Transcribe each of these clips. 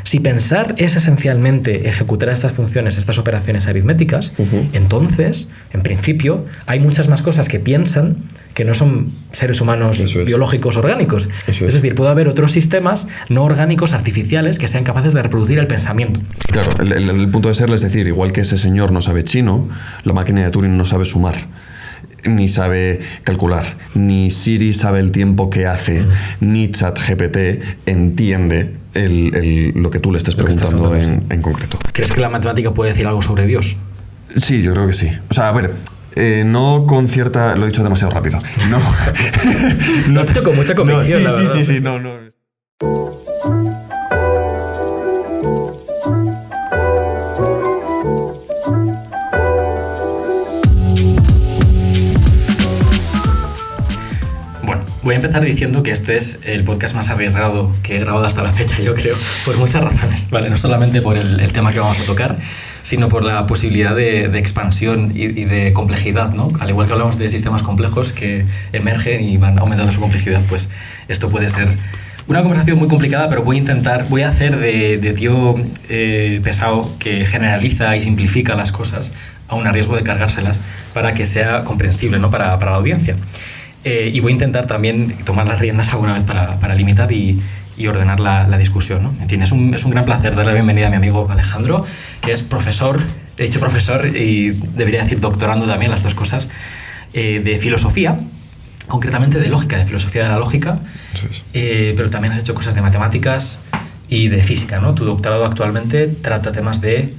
Si pensar es esencialmente ejecutar estas funciones, estas operaciones aritméticas, entonces, en principio, hay muchas más cosas que piensan que no son seres humanos biológicos orgánicos. Es decir, puede haber otros sistemas no orgánicos artificiales que sean capaces de reproducir el pensamiento. Claro, el punto de ser es decir, igual que ese señor no sabe chino, la máquina de Turing no sabe sumar, ni sabe calcular, ni Siri sabe el tiempo que hace, ni ChatGPT entiende lo que tú le estés preguntando en concreto. ¿Crees que la matemática puede decir algo sobre Dios? Sí, yo creo que sí. O sea, a ver, no con cierta... Lo he dicho demasiado rápido. No. No te con mucha convicción, no, la verdad. Sí, no. Voy a empezar diciendo que este es el podcast más arriesgado que he grabado hasta la fecha, yo creo, por muchas razones, ¿vale? No solamente por el tema que vamos a tocar, sino por la posibilidad de expansión y de complejidad, ¿no? Al igual que hablamos de sistemas complejos que emergen y van aumentando su complejidad, pues esto puede ser una conversación muy complicada, pero voy a hacer de tío pesado que generaliza y simplifica las cosas, aun a riesgo de cargárselas, para que sea comprensible, ¿no? para la audiencia. Y voy a intentar también tomar las riendas alguna vez para limitar y ordenar la discusión, ¿no? En fin, es un gran placer darle la bienvenida a mi amigo Alejandro, que es profesor, he dicho profesor y debería decir doctorando también, las dos cosas, de filosofía, concretamente de lógica, de filosofía de la lógica, pero también has hecho cosas de matemáticas y de física, ¿no? Tu doctorado actualmente trata temas de...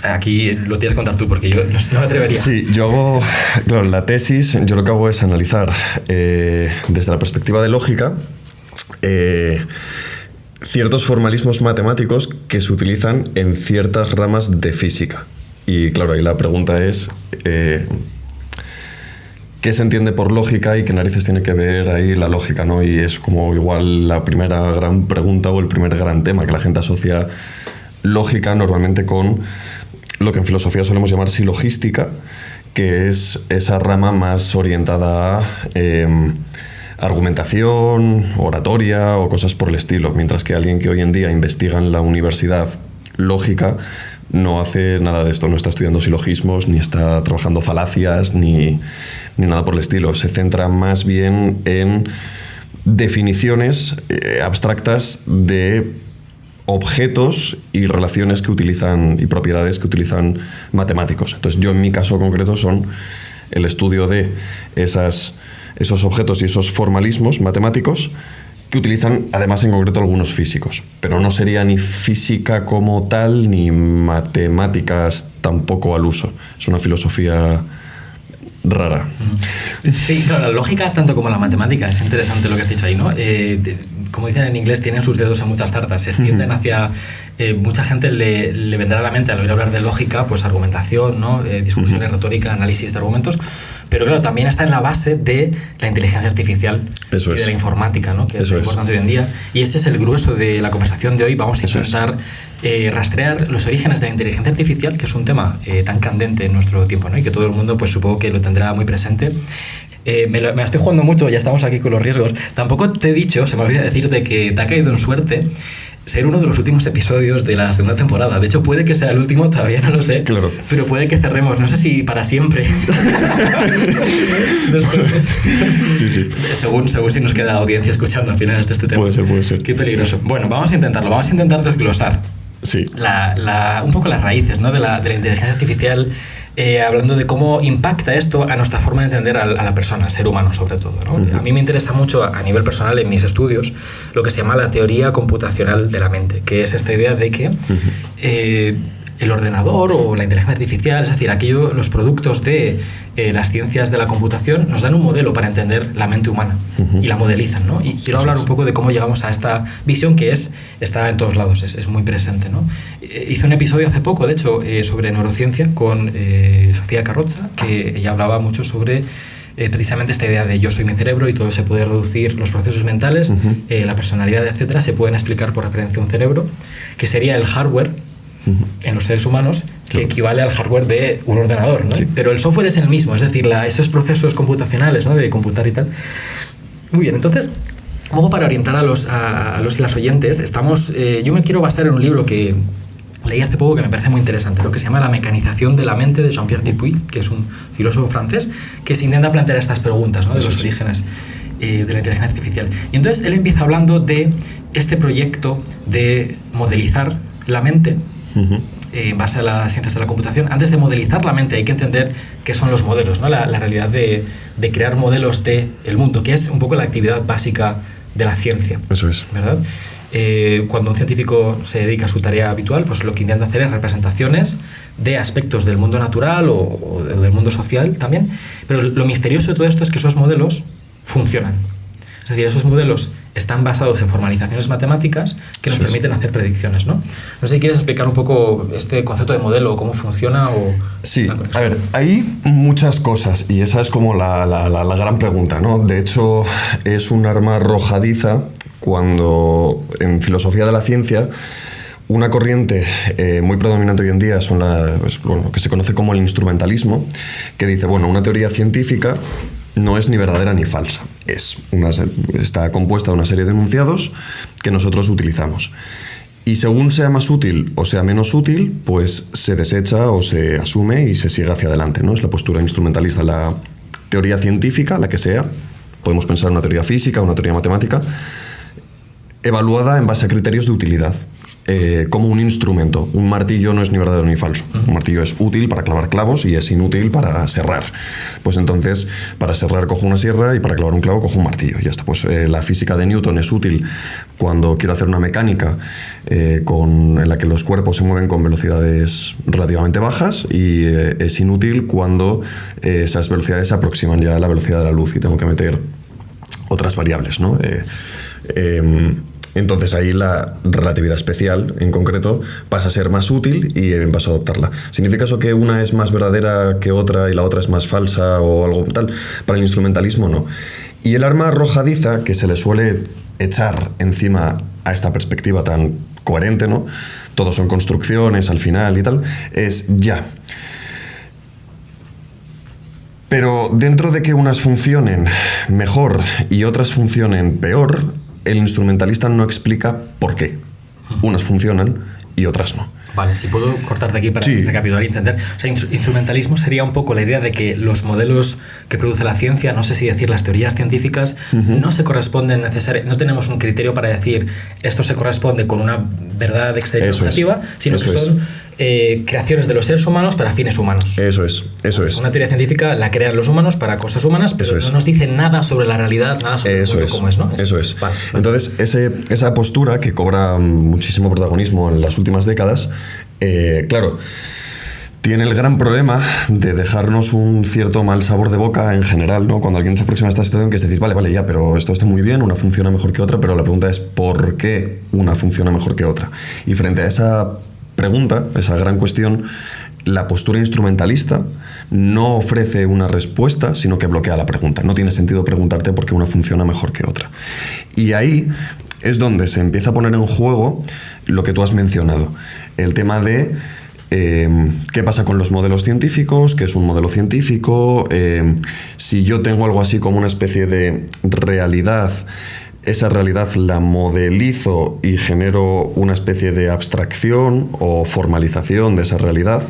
Aquí lo tienes que contar tú porque yo no me atrevería. Sí, yo hago... Claro, la tesis, yo lo que hago es analizar desde la perspectiva de lógica ciertos formalismos matemáticos que se utilizan en ciertas ramas de física. Y claro, ahí la pregunta es... ¿qué se entiende por lógica y qué narices tiene que ver ahí la lógica, ¿no? Y es como igual la primera gran pregunta o el primer gran tema, que la gente asocia lógica normalmente con lo que en filosofía solemos llamar silogística, que es esa rama más orientada a argumentación, oratoria o cosas por el estilo, mientras que alguien que hoy en día investiga en la universidad lógica no hace nada de esto, no está estudiando silogismos, ni está trabajando falacias, ni nada por el estilo. Se centra más bien en definiciones abstractas de objetos y relaciones que utilizan y propiedades que utilizan matemáticos. Entonces, yo en mi caso concreto son el estudio de esos objetos y esos formalismos matemáticos que utilizan además en concreto algunos físicos, pero no sería ni física como tal ni matemáticas tampoco al uso. Es una filosofía rara. Sí, claro, la lógica tanto como la matemática, es interesante lo que has dicho ahí, ¿no? Como dicen en inglés, tienen sus dedos en muchas tartas, se extienden hacia... mucha gente le vendrá a la mente al oír hablar de lógica, pues argumentación, ¿no? Discusiones, retórica, análisis de argumentos, pero claro, también está en la base de la inteligencia artificial y de la informática, ¿no? Que es importante hoy en día, y ese es el grueso de la conversación de hoy. Vamos a intentar rastrear los orígenes de la inteligencia artificial, que es un tema tan candente en nuestro tiempo, ¿no? Y que todo el mundo, pues supongo que lo tendrá muy presente. Me la estoy jugando mucho, ya estamos aquí con los riesgos. Tampoco te he dicho, se me olvida decirte que te ha caído en suerte ser uno de los últimos episodios de la segunda temporada. De hecho, puede que sea el último, todavía no lo sé. Claro. Pero puede que cerremos, no sé si para siempre. Sí. Según si nos queda audiencia escuchando al final de este tema. Puede ser. Qué peligroso. Bueno, vamos a intentarlo. Vamos a intentar desglosar un poco las raíces, ¿no? de la inteligencia artificial, hablando de cómo impacta esto a nuestra forma de entender a la persona, al ser humano sobre todo, ¿no? A mí me interesa mucho a nivel personal en mis estudios lo que se llama la teoría computacional de la mente, que es esta idea de que el ordenador o la inteligencia artificial, es decir, los productos de las ciencias de la computación nos dan un modelo para entender la mente humana y la modelizan, ¿no? Y quiero hablar un poco de cómo llegamos a esta visión que está en todos lados, es muy presente, ¿no? Hice un episodio hace poco, de hecho, sobre neurociencia con Sofía Carrozza, que ella hablaba mucho sobre precisamente esta idea de yo soy mi cerebro y todo se puede reducir, los procesos mentales, la personalidad, etcétera, se pueden explicar por referencia a un cerebro, que sería el hardware en los seres humanos, que equivale al hardware de un ordenador, ¿no? Sí. Pero el software es el mismo, es decir, esos procesos computacionales, ¿no? De computar y tal. Muy bien, entonces, un poco para orientar a los y las oyentes, yo me quiero basar en un libro que leí hace poco que me parece muy interesante, lo que se llama La mecanización de la mente, de Jean-Pierre Dupuy, que es un filósofo francés que se intenta plantear estas preguntas, ¿no?, de los orígenes de la inteligencia artificial. Y entonces él empieza hablando de este proyecto de modelizar la mente en base a las ciencias de la computación. Antes de modelizar la mente hay que entender qué son los modelos, ¿no? La realidad de crear modelos del mundo, que es un poco la actividad básica de la ciencia. Eso es. ¿Verdad? Cuando un científico se dedica a su tarea habitual, pues lo que intenta hacer es representaciones de aspectos del mundo natural o del mundo social también. Pero lo misterioso de todo esto es que esos modelos funcionan. Es decir, esos modelos están basados en formalizaciones matemáticas que nos permiten hacer predicciones, ¿no? No sé si quieres explicar un poco este concepto de modelo, cómo funciona o... Sí, a ver, hay muchas cosas y esa es como la gran pregunta, ¿no? De hecho, es un arma arrojadiza cuando en filosofía de la ciencia una corriente muy predominante hoy en día son lo que se conoce como el instrumentalismo, que dice, bueno, una teoría científica no es ni verdadera ni falsa. Está compuesta de una serie de enunciados que nosotros utilizamos. Y según sea más útil o sea menos útil, pues se desecha o se asume y se sigue hacia adelante, ¿no? Es la postura instrumentalista. La teoría científica, la que sea, podemos pensar en una teoría física, una teoría matemática, evaluada en base a criterios de utilidad. Como un instrumento. Un martillo no es ni verdadero ni falso. Un martillo es útil para clavar clavos y es inútil para serrar. Pues entonces, para serrar cojo una sierra y para clavar un clavo cojo un martillo. Y ya está. Pues la física de Newton es útil cuando quiero hacer una mecánica en la que los cuerpos se mueven con velocidades relativamente bajas, y es inútil cuando esas velocidades se aproximan ya a la velocidad de la luz y tengo que meter otras variables, ¿no? Entonces ahí la relatividad especial, en concreto, pasa a ser más útil y vas a adoptarla. ¿Significa eso que una es más verdadera que otra y la otra es más falsa o algo tal? Para el instrumentalismo no. Y el arma arrojadiza que se le suele echar encima a esta perspectiva tan coherente, ¿no? Todos son construcciones al final y tal, es ya. Pero dentro de que unas funcionen mejor y otras funcionen peor, el instrumentalista no explica por qué. Unas funcionan y otras no. Vale, si puedo cortarte aquí para recapitular y entender. O sea, instrumentalismo sería un poco la idea de que los modelos que produce la ciencia, no sé si decir las teorías científicas, no se corresponden necesariamente, no tenemos un criterio para decir esto se corresponde con una verdad exterior objetiva, sino que son creaciones de los seres humanos para fines humanos. Eso es. Una teoría científica la crean los humanos para cosas humanas, pero no nos dice nada sobre la realidad, nada sobre el mundo cómo es, ¿no? Eso es. Vale. Entonces, esa postura que cobra muchísimo protagonismo en las últimas décadas, claro, tiene el gran problema de dejarnos un cierto mal sabor de boca en general, ¿no? Cuando alguien se aproxima a esta situación, que es decir, vale, ya, pero esto está muy bien, una funciona mejor que otra, pero la pregunta es ¿por qué una funciona mejor que otra? Y frente a esa pregunta, esa gran cuestión, la postura instrumentalista no ofrece una respuesta, sino que bloquea la pregunta. No tiene sentido preguntarte por qué una funciona mejor que otra. Y ahí es donde se empieza a poner en juego lo que tú has mencionado, el tema de qué pasa con los modelos científicos, qué es un modelo científico, si yo tengo algo así como una especie de realidad, esa realidad la modelizo y genero una especie de abstracción o formalización de esa realidad,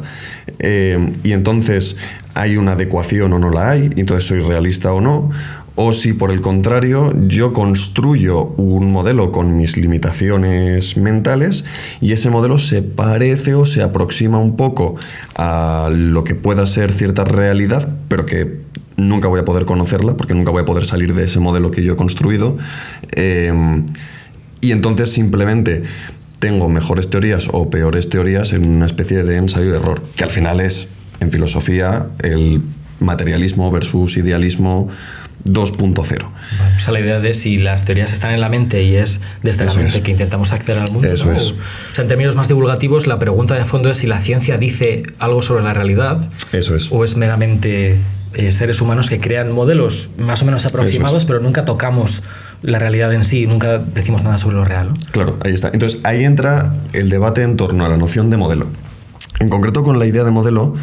y entonces hay una adecuación o no la hay, y entonces soy realista o no. O si por el contrario yo construyo un modelo con mis limitaciones mentales y ese modelo se parece o se aproxima un poco a lo que pueda ser cierta realidad, pero que nunca voy a poder conocerla porque nunca voy a poder salir de ese modelo que yo he construido, y entonces simplemente tengo mejores teorías o peores teorías en una especie de ensayo de error, que al final es, en filosofía, el materialismo versus idealismo 2.0. O sea, la idea de si las teorías están en la mente y es desde la mente que intentamos acceder al mundo. Eso es. O sea, en términos más divulgativos, la pregunta de fondo es si la ciencia dice algo sobre la realidad. Eso es. O es meramente seres humanos que crean modelos más o menos aproximados, pero nunca tocamos la realidad en sí, nunca decimos nada sobre lo real, ¿no? Claro, ahí está. Entonces, ahí entra el debate en torno a la noción de modelo. En concreto, con la idea de modelo,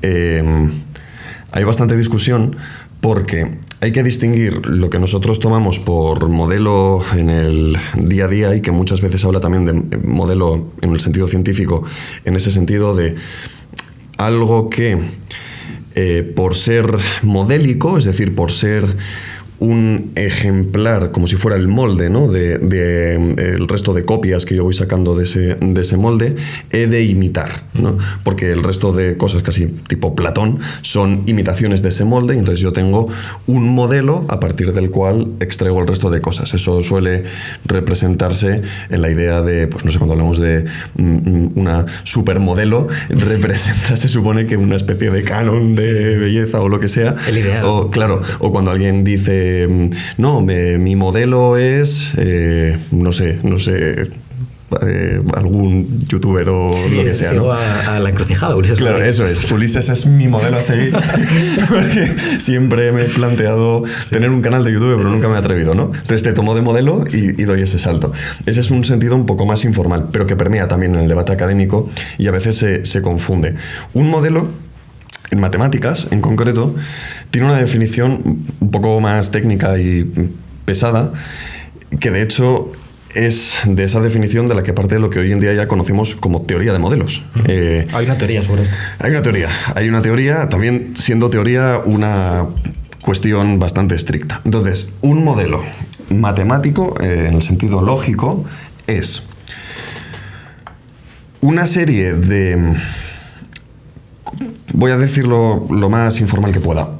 hay bastante discusión porque hay que distinguir lo que nosotros tomamos por modelo en el día a día y que muchas veces habla también de modelo en el sentido científico, en ese sentido de algo que por ser modélico, es decir, por ser un ejemplar, como si fuera el molde, ¿no? de el resto de copias que yo voy sacando de ese molde, he de imitar, ¿no? Porque el resto de cosas, casi tipo Platón, son imitaciones de ese molde, y entonces yo tengo un modelo a partir del cual extraigo el resto de cosas. Eso suele representarse en la idea de, pues no sé, cuando hablamos de una supermodelo, representa, se supone, que una especie de canon de belleza o lo que sea. El ideal. O, claro, o cuando alguien dice no, mi modelo es no sé algún youtuber o lo que sea, sigo, ¿no? a la encrucijada, Ulises. Claro, eso es. Ulises es mi modelo a seguir. Porque siempre me he planteado tener un canal de YouTube, pero nunca me he atrevido, ¿no? Entonces te tomo de modelo y doy ese salto. Ese es un sentido un poco más informal, pero que permea también en el debate académico y a veces se confunde. Un modelo, en matemáticas, en concreto, tiene una definición un poco más técnica y pesada, que de hecho es de esa definición de la que parte de lo que hoy en día ya conocemos como teoría de modelos. Hay una teoría sobre esto. Hay una teoría, también siendo teoría una cuestión bastante estricta. Entonces, un modelo matemático, en el sentido lógico, es una serie de... Voy a decirlo lo más informal que pueda.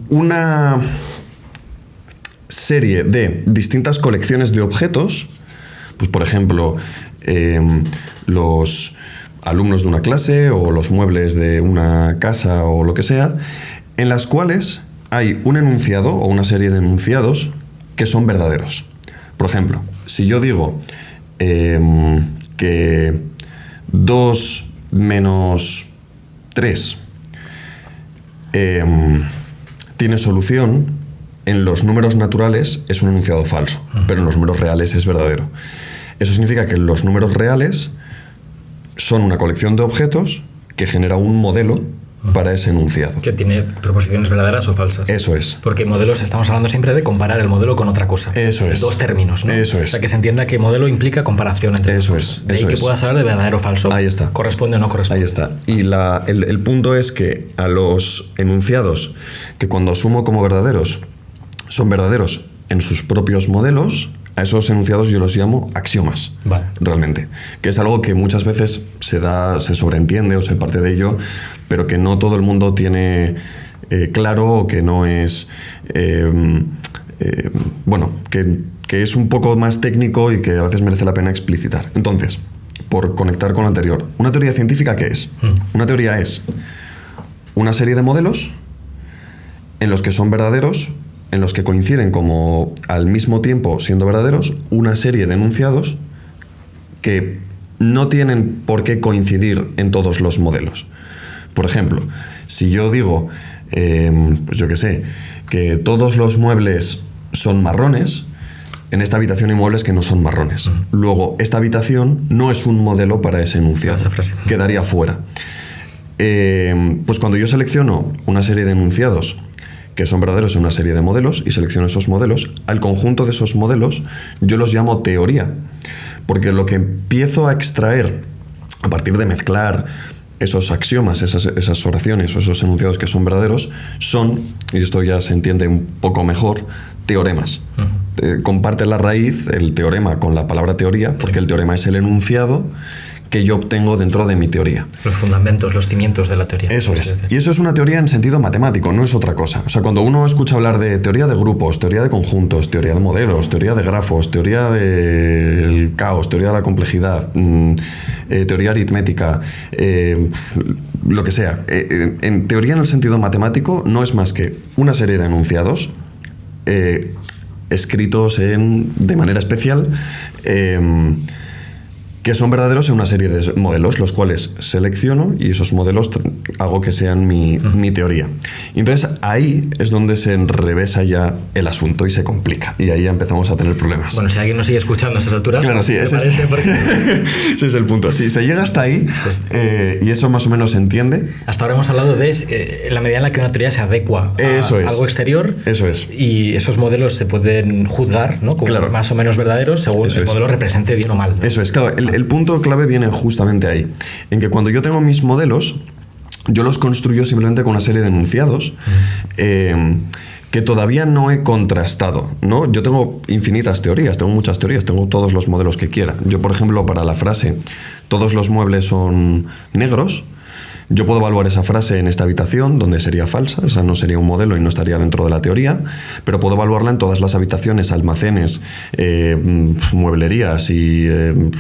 Una serie de distintas colecciones de objetos, pues por ejemplo, los alumnos de una clase o los muebles de una casa o lo que sea, en las cuales hay un enunciado o una serie de enunciados que son verdaderos. Por ejemplo, si yo digo que 2 menos 3 tiene solución, en los números naturales es un enunciado falso, pero en los números reales es verdadero. Eso significa que los números reales son una colección de objetos que genera un modelo para ese enunciado. Que tiene proposiciones verdaderas o falsas. Eso es. Porque modelos, estamos hablando siempre de comparar el modelo con otra cosa. Eso es. Dos términos, ¿no? Eso es. O sea, que se entienda que modelo implica comparación entre eso dos es. cosas. De ahí eso que es. puedas hablar de verdadero o falso. Ahí está. Corresponde o no corresponde. Ahí está. Y el punto es que a los enunciados que cuando asumo como verdaderos son verdaderos en sus propios modelos, a esos enunciados yo los llamo axiomas. Vale. Realmente. Que es algo que muchas veces se sobreentiende o se parte de ello, pero que no todo el mundo tiene claro, o que no es... bueno, que es un poco más técnico y que a veces merece la pena explicitar. Entonces, por conectar con lo anterior, ¿una teoría científica qué es? Una teoría es una serie de modelos en los que son verdaderos, en los que coinciden como al mismo tiempo siendo verdaderos, una serie de enunciados que no tienen por qué coincidir en todos los modelos. Por ejemplo, si yo digo, pues yo qué sé, que todos los muebles son marrones, en esta habitación hay muebles que no son marrones. Luego, esta habitación no es un modelo para ese enunciado. Esa frase. Quedaría fuera. Pues cuando yo selecciono una serie de enunciados que son verdaderos en una serie de modelos y selecciono esos modelos, al conjunto de esos modelos yo los llamo teoría, porque lo que empiezo a extraer a partir de mezclar esos axiomas, esas oraciones o esos enunciados que son verdaderos, son, y esto ya se entiende un poco mejor, teoremas. Comparte la raíz, el teorema, con la palabra teoría, porque el teorema es el enunciado que yo obtengo dentro de mi teoría. Los fundamentos, los cimientos de la teoría. Eso es. Y eso es una teoría en sentido matemático, no es otra cosa. O sea, cuando uno escucha hablar de teoría de grupos, teoría de conjuntos, teoría de modelos, teoría de grafos, teoría del caos, teoría de la complejidad, teoría aritmética, lo que sea. En teoría en el sentido matemático no es más que una serie de enunciados escritos de manera especial que son verdaderos en una serie de modelos, los cuales selecciono y esos modelos hago que sean mi teoría. Y entonces ahí es donde se enrevesa ya el asunto y se complica. Y ahí ya empezamos a tener problemas. Bueno, si alguien nos sigue escuchando a esas alturas... Claro, sí, ese es el punto. Si se llega hasta ahí, y eso más o menos se entiende... Hasta ahora hemos hablado de la medida en la que una teoría se adecua a algo exterior. Eso es. Y esos modelos se pueden juzgar, ¿no? Como más o menos verdaderos según el modelo represente bien o mal, ¿no? Eso es, claro. El punto clave viene justamente ahí, en que cuando yo tengo mis modelos, yo los construyo simplemente con una serie de enunciados que todavía no he contrastado, ¿no? Yo tengo infinitas teorías, tengo muchas teorías, tengo todos los modelos que quiera. Yo, por ejemplo, para la frase todos los muebles son negros, yo puedo evaluar esa frase en esta habitación, donde sería falsa, esa no sería un modelo y no estaría dentro de la teoría, pero puedo evaluarla en todas las habitaciones, almacenes, mueblerías y,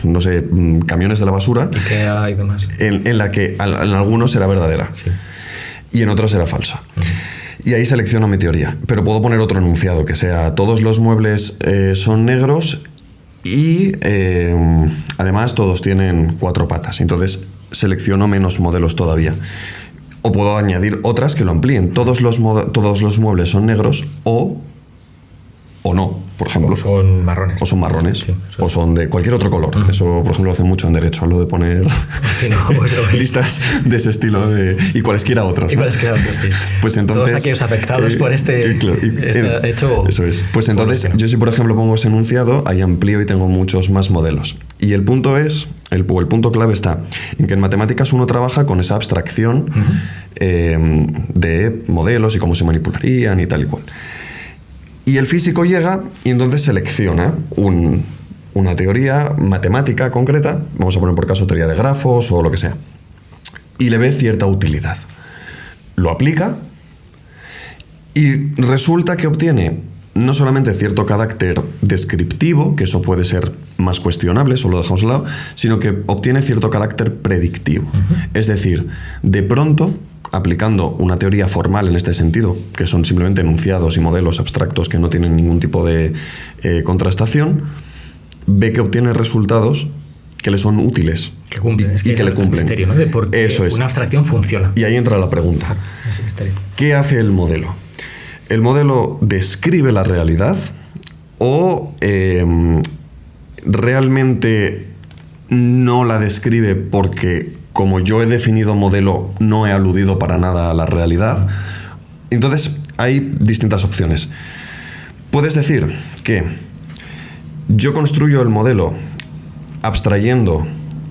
no sé, camiones de la basura. IKEA y demás. En la que en algunos será verdadera y en otros será falsa. Y ahí selecciono mi teoría. Pero puedo poner otro enunciado, que sea todos los muebles son negros y además todos tienen 4 patas. Entonces selecciono menos modelos todavía. O puedo añadir otras que lo amplíen. Todos los muebles son negros o no, por ejemplo. O son marrones. O son marrones. Sí, o son de cualquier otro color. Eso, por ejemplo, lo hacen mucho en derecho, lo de poner listas de ese estilo y cualesquiera otros. Y cualesquiera otros, sí. Pues entonces, todos aquellos afectados por este hecho. Eso es. Pues entonces, yo si por ejemplo pongo ese enunciado, ahí amplío y tengo muchos más modelos. Y el punto es, el punto clave está en que en matemáticas uno trabaja con esa abstracción de modelos y cómo se manipularían y tal y cual. Y el físico llega y entonces selecciona una teoría matemática concreta, vamos a poner por caso teoría de grafos o lo que sea, y le ve cierta utilidad. Lo aplica y resulta que obtiene no solamente cierto carácter descriptivo, que eso puede ser más cuestionable, eso lo dejamos a un lado, sino que obtiene cierto carácter predictivo. Es decir, de pronto, aplicando una teoría formal en este sentido, que son simplemente enunciados y modelos abstractos que no tienen ningún tipo de contrastación, ve que obtiene resultados que le son útiles que cumplen, y que le cumplen. Misterio, ¿no? De por qué una abstracción funciona. Y ahí entra la pregunta. ¿Qué hace el modelo? ¿El modelo describe la realidad o realmente no la describe porque, como yo he definido modelo, no he aludido para nada a la realidad? Entonces, hay distintas opciones. Puedes decir que yo construyo el modelo abstrayendo,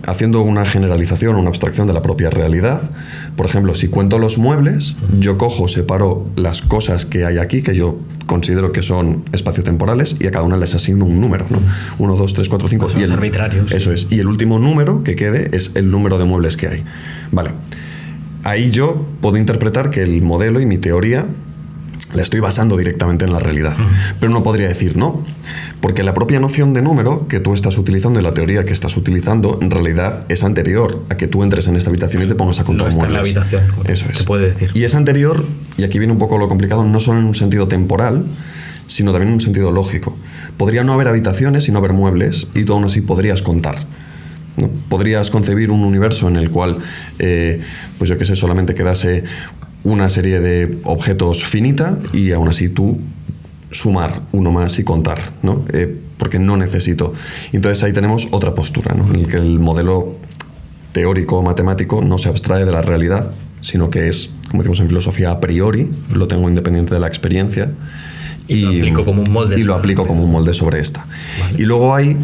haciendo una generalización, una abstracción de la propia realidad. Por ejemplo, si cuento los muebles, yo cojo, separo las cosas que hay aquí, que yo considero que son espaciotemporales, y a cada una les asigno un número, ¿no? 1, 2, 3, 4, 5. Son arbitrarios. Eso es. Y el último número que quede es el número de muebles que hay. Vale. Ahí yo puedo interpretar que el modelo y mi teoría la estoy basando directamente en la realidad. Pero no podría decir no, porque la propia noción de número que tú estás utilizando y la teoría que estás utilizando en realidad es anterior a que tú entres en esta habitación y te pongas a contar muebles. No está en la habitación. Eso es. Se puede decir. Y es anterior, y aquí viene un poco lo complicado, no solo en un sentido temporal, sino también en un sentido lógico. Podría no haber habitaciones y no haber muebles, y tú aún así podrías contar, ¿no? Podrías concebir un universo en el cual, pues yo qué sé, solamente quedase una serie de objetos finita y aún así tú sumar uno más y contar, ¿no? Porque no necesito. Entonces ahí tenemos otra postura, ¿no? En el que el modelo teórico matemático no se abstrae de la realidad, sino que es, como decimos en filosofía, a priori, lo tengo independiente de la experiencia y lo aplico como un molde. Y lo aplico como un molde sobre esta. Vale. Y luego hay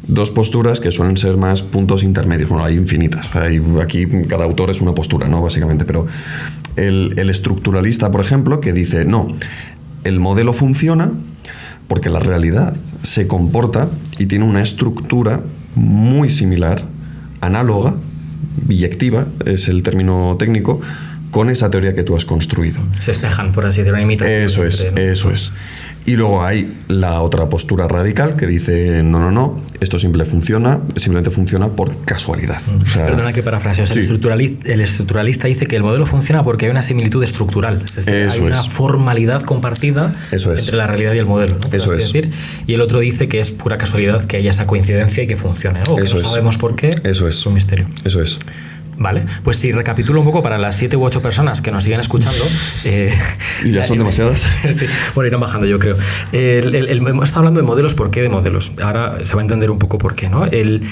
dos posturas que suelen ser más puntos intermedios. Bueno, hay infinitas. Aquí cada autor es una postura, ¿no? Básicamente. Pero el estructuralista, por ejemplo, que dice, no, el modelo funciona porque la realidad se comporta y tiene una estructura muy similar, análoga, biyectiva, es el término técnico, con esa teoría que tú has construido. Se espejan, por así decirlo, una imitación. Eso es. Y luego hay la otra postura radical que dice, no, esto simplemente funciona por casualidad. O sea, perdona que parafraseo. Sí. El estructuralista dice que el modelo funciona porque hay una similitud estructural. Es decir, hay una formalidad compartida entre la realidad y el modelo, ¿no? Eso es. Decir. Y el otro dice que es pura casualidad que haya esa coincidencia y que funcione, ¿no? O que no sabemos por qué. Eso es un misterio. Eso es. Vale, pues si recapitulo un poco para las 7 u 8 personas que nos siguen escuchando. Y ya son demasiadas. Sí, bueno, irán bajando, yo creo. Hemos estado hablando de modelos, ¿por qué de modelos? Ahora se va a entender un poco por qué, ¿no? El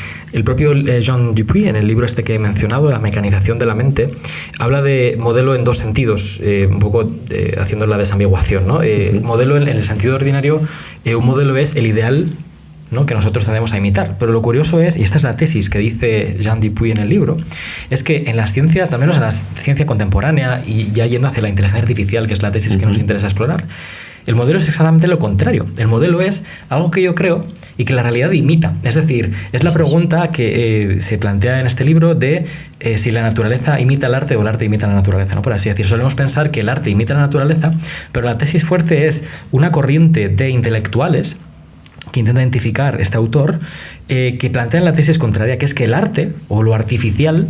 propio Jean Dupuy, en el libro este que he mencionado, La mecanización de la mente, habla de modelo en dos sentidos, un poco haciendo la desambiguación, ¿no? Modelo en el sentido ordinario, un modelo es el ideal, ¿no?, que nosotros tendemos a imitar. Pero lo curioso es, y esta es la tesis que dice Jean Dupuy en el libro, es que en las ciencias, al menos en la ciencia contemporánea, y ya yendo hacia la inteligencia artificial, que es la tesis que nos interesa explorar, el modelo es exactamente lo contrario. El modelo es algo que yo creo y que la realidad imita. Es decir, es la pregunta que se plantea en este libro de si la naturaleza imita el arte o el arte imita la naturaleza, ¿no? Por así decir, solemos pensar que el arte imita la naturaleza, pero la tesis fuerte es una corriente de intelectuales que intenta identificar este autor, que plantea la tesis contraria, que es que el arte, o lo artificial,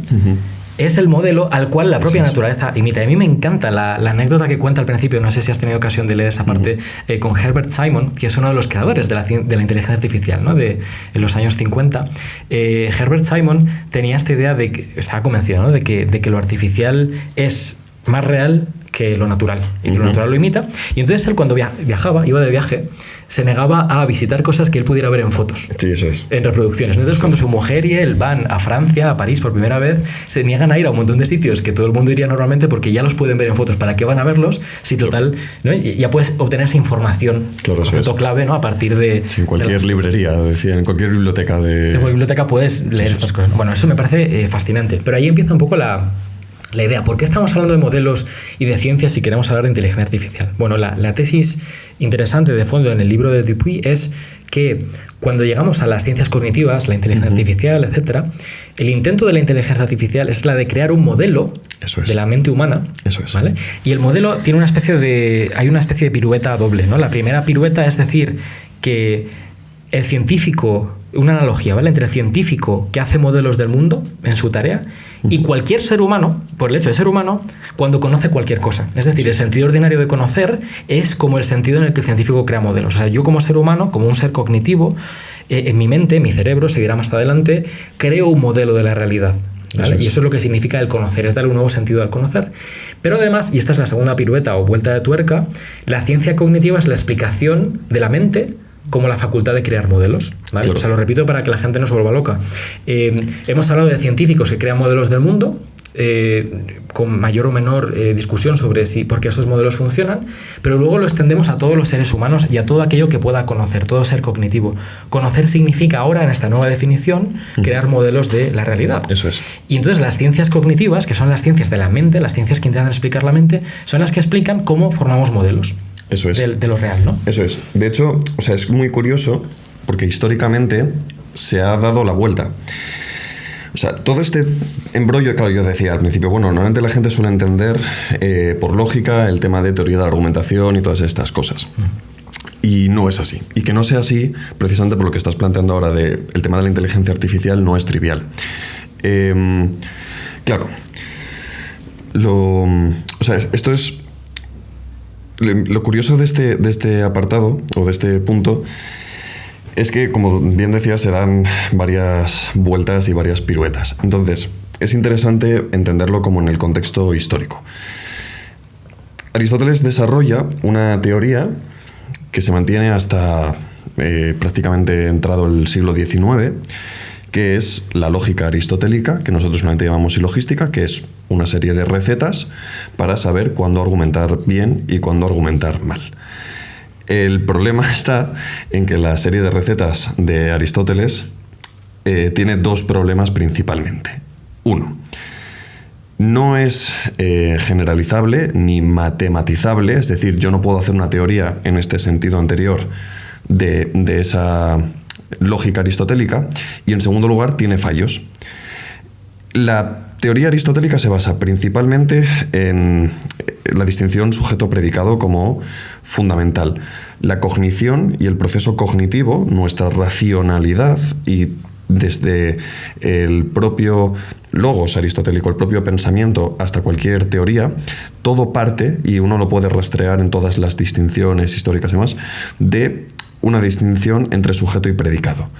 es el modelo al cual la propia naturaleza imita. Y a mí me encanta la anécdota que cuenta al principio, no sé si has tenido ocasión de leer esa parte, con Herbert Simon, que es uno de los creadores de la inteligencia artificial, ¿no?, en los años 50. Herbert Simon tenía esta idea de que, estaba convencido, ¿no?, de que lo artificial es más real que lo natural, y que lo natural lo imita. Y entonces él, cuando iba de viaje, se negaba a visitar cosas que él pudiera ver en fotos. Sí, eso es. En reproducciones. Entonces, cuando su mujer y él van a Francia, a París por primera vez, se niegan a ir a un montón de sitios que todo el mundo iría normalmente porque ya los pueden ver en fotos. ¿Para qué van a verlos? Si total, ¿no?, ya puedes obtener esa información, concepto clave, ¿no?, a partir de... En cualquier librería, decía, en cualquier biblioteca de... En cualquier biblioteca puedes leer estas cosas. Bueno, eso me parece fascinante. Pero ahí empieza un poco la idea. ¿Por qué estamos hablando de modelos y de ciencia si queremos hablar de inteligencia artificial? Bueno, la tesis interesante de fondo en el libro de Dupuy es que cuando llegamos a las ciencias cognitivas, la inteligencia artificial, etc., el intento de la inteligencia artificial es la de crear un modelo de la mente humana. Eso es. ¿Vale? Y el modelo tiene hay una especie de pirueta doble, ¿no? La primera pirueta es decir que el científico, una analogía, ¿vale?, entre el científico que hace modelos del mundo en su tarea y cualquier ser humano, por el hecho de ser humano, cuando conoce cualquier cosa. Es decir, el sentido ordinario de conocer es como el sentido en el que el científico crea modelos. O sea, yo como ser humano, como un ser cognitivo, en mi mente, mi cerebro, seguirá más adelante, creo un modelo de la realidad. ¿Vale? Y eso es lo que significa el conocer, es darle un nuevo sentido al conocer. Pero además, y esta es la segunda pirueta o vuelta de tuerca, la ciencia cognitiva es la explicación de la mente como la facultad de crear modelos, ¿vale? Claro. O sea, lo repito para que la gente no se vuelva loca. Hemos hablado de científicos que crean modelos del mundo, con mayor o menor discusión sobre por qué esos modelos funcionan, pero luego lo extendemos a todos los seres humanos y a todo aquello que pueda conocer, todo ser cognitivo. Conocer significa ahora, en esta nueva definición, crear modelos de la realidad. Eso es. Y entonces las ciencias cognitivas, que son las ciencias de la mente, las ciencias que intentan explicar la mente, son las que explican cómo formamos modelos. Eso es. De lo real, ¿no? Eso es. De hecho, o sea, es muy curioso porque históricamente se ha dado la vuelta. O sea, todo este embrollo, claro, yo decía al principio, bueno, normalmente la gente suele entender por lógica el tema de teoría de la argumentación y todas estas cosas. Y no es así. Y que no sea así, precisamente por lo que estás planteando ahora del tema de la inteligencia artificial, no es trivial. Claro. O sea, esto es... Lo curioso de este apartado, o de este punto, es que, como bien decía, se dan varias vueltas y varias piruetas. Entonces, es interesante entenderlo como en el contexto histórico. Aristóteles desarrolla una teoría que se mantiene hasta prácticamente entrado el siglo XIX, que es la lógica aristotélica, que nosotros normalmente llamamos silogística, que es una serie de recetas para saber cuándo argumentar bien y cuándo argumentar mal. El problema está en que la serie de recetas de Aristóteles tiene dos problemas principalmente. Uno, no es generalizable ni matematizable, es decir, yo no puedo hacer una teoría en este sentido anterior de esa lógica aristotélica, y en segundo lugar tiene fallos. La teoría aristotélica se basa principalmente en la distinción sujeto-predicado como fundamental. La cognición y el proceso cognitivo, nuestra racionalidad y desde el propio logos aristotélico, el propio pensamiento, hasta cualquier teoría, todo parte, y uno lo puede rastrear en todas las distinciones históricas y demás, de una distinción entre sujeto y predicado.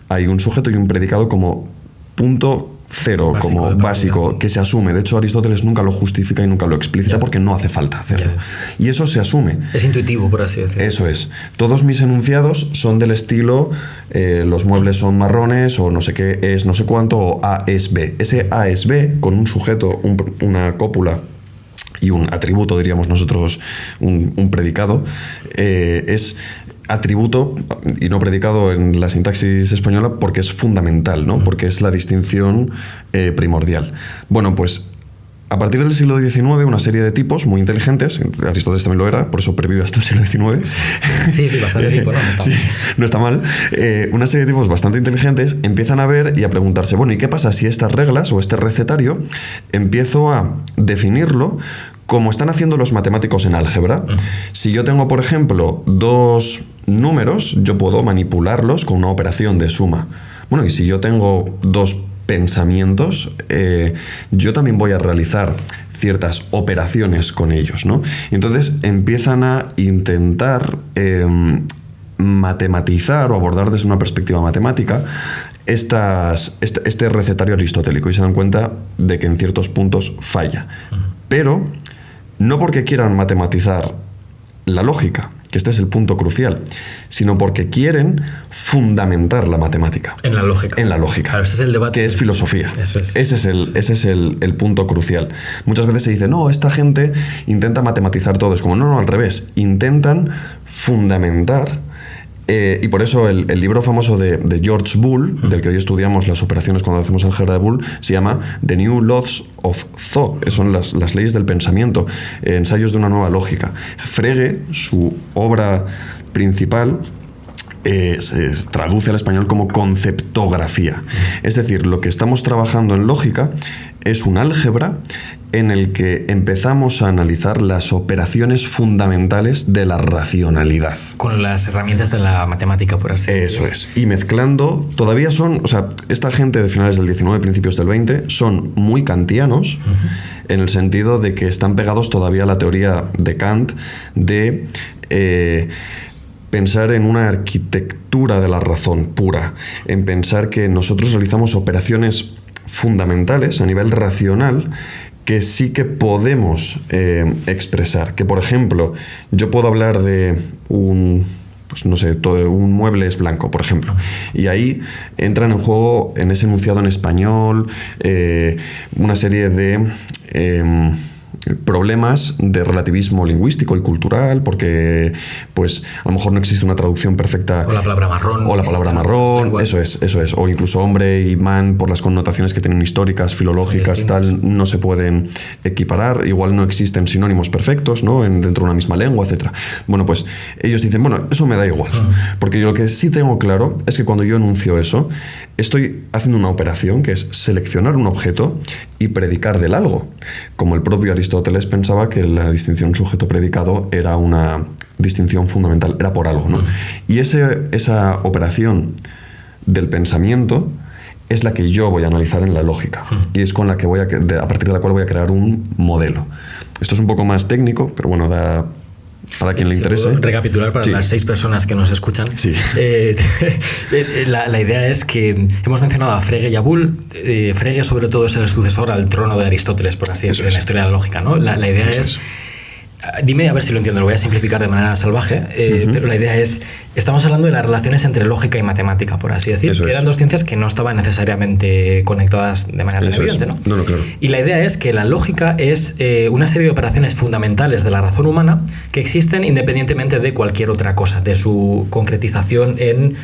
Hay un sujeto y un predicado como punto cero, como básico, que se asume. De hecho, Aristóteles nunca lo justifica y nunca lo explicita porque no hace falta hacerlo. Y eso se asume. Es intuitivo, por así decirlo. Eso es. Todos mis enunciados son del estilo los muebles son marrones, o no sé qué es no sé cuánto, o A es B. Ese A es B, con un sujeto, una cópula y un atributo, diríamos nosotros, un predicado, es atributo y no predicado en la sintaxis española porque es fundamental, ¿no? Porque es la distinción primordial. Bueno, pues a partir del siglo XIX, una serie de tipos muy inteligentes, Aristóteles también lo era, por eso pervive hasta el siglo XIX. Sí, bastante tipo, ¿no? No está mal. Una serie de tipos bastante inteligentes empiezan a ver y a preguntarse, bueno, ¿y qué pasa si estas reglas o este recetario empiezo a definirlo como están haciendo los matemáticos en álgebra? Si yo tengo, por ejemplo, dos números, yo puedo manipularlos con una operación de suma. Bueno, y si yo tengo dos pensamientos, yo también voy a realizar ciertas operaciones con ellos, ¿no? Y entonces empiezan a intentar matematizar o abordar desde una perspectiva matemática este recetario aristotélico, y se dan cuenta de que en ciertos puntos falla. Pero no porque quieran matematizar la lógica, que este es el punto crucial, sino porque quieren fundamentar la matemática. En la lógica. En la lógica. Claro, ese es el debate. Que es filosofía. Eso es. Ese es el punto crucial. Muchas veces se dice, no, esta gente intenta matematizar todo. Es como, no, al revés. Intentan fundamentar. Y por eso el libro famoso de George Boole, del que hoy estudiamos las operaciones cuando hacemos álgebra de Boole, se llama The New Laws of Thought. Son las leyes del pensamiento, ensayos de una nueva lógica. Frege, su obra principal, se traduce al español como conceptografía. Es decir, lo que estamos trabajando en lógica es un álgebra en el que empezamos a analizar las operaciones fundamentales de la racionalidad. Con las herramientas de la matemática, por así decirlo. Eso es. Y mezclando, todavía son, o sea, esta gente de finales del 19, principios del 20, son muy kantianos, en el sentido de que están pegados todavía a la teoría de Kant de pensar en una arquitectura de la razón pura, en pensar que nosotros realizamos operaciones fundamentales a nivel racional que sí que podemos expresar. Que, por ejemplo, yo puedo hablar de un mueble es blanco, por ejemplo, y ahí entran en juego, en ese enunciado en español, una serie de problemas de relativismo lingüístico y cultural, porque pues a lo mejor no existe una traducción perfecta. O la palabra marrón. Eso es. O incluso hombre y man, por las connotaciones que tienen históricas, filológicas, tal, no se pueden equiparar. Igual no existen sinónimos perfectos, ¿no? Dentro de una misma lengua, etc. Bueno, pues ellos dicen, bueno, eso me da igual. Porque yo lo que sí tengo claro es que cuando yo enuncio eso, estoy haciendo una operación que es seleccionar un objeto y predicar del algo. Como el propio Aristóteles pensaba que la distinción sujeto-predicado era una distinción fundamental, era por algo, ¿no? Y esa operación del pensamiento es la que yo voy a analizar en la lógica, y es con la que a partir de la cual voy a crear un modelo. Esto es un poco más técnico, pero bueno, para quien le interese. Recapitular para las 6 personas que nos escuchan. Sí. La idea es que hemos mencionado a Frege y a Boole. Frege, sobre todo, es el sucesor al trono de Aristóteles, por así decirlo, en la historia de la lógica, ¿no? La idea es. Dime a ver si lo entiendo, lo voy a simplificar de manera salvaje, pero la idea es, estamos hablando de las relaciones entre lógica y matemática, por así decir, que eran dos ciencias que no estaban necesariamente conectadas de manera evidente, ¿no? No, claro. Y la idea es que la lógica es una serie de operaciones fundamentales de la razón humana que existen independientemente de cualquier otra cosa, de su concretización en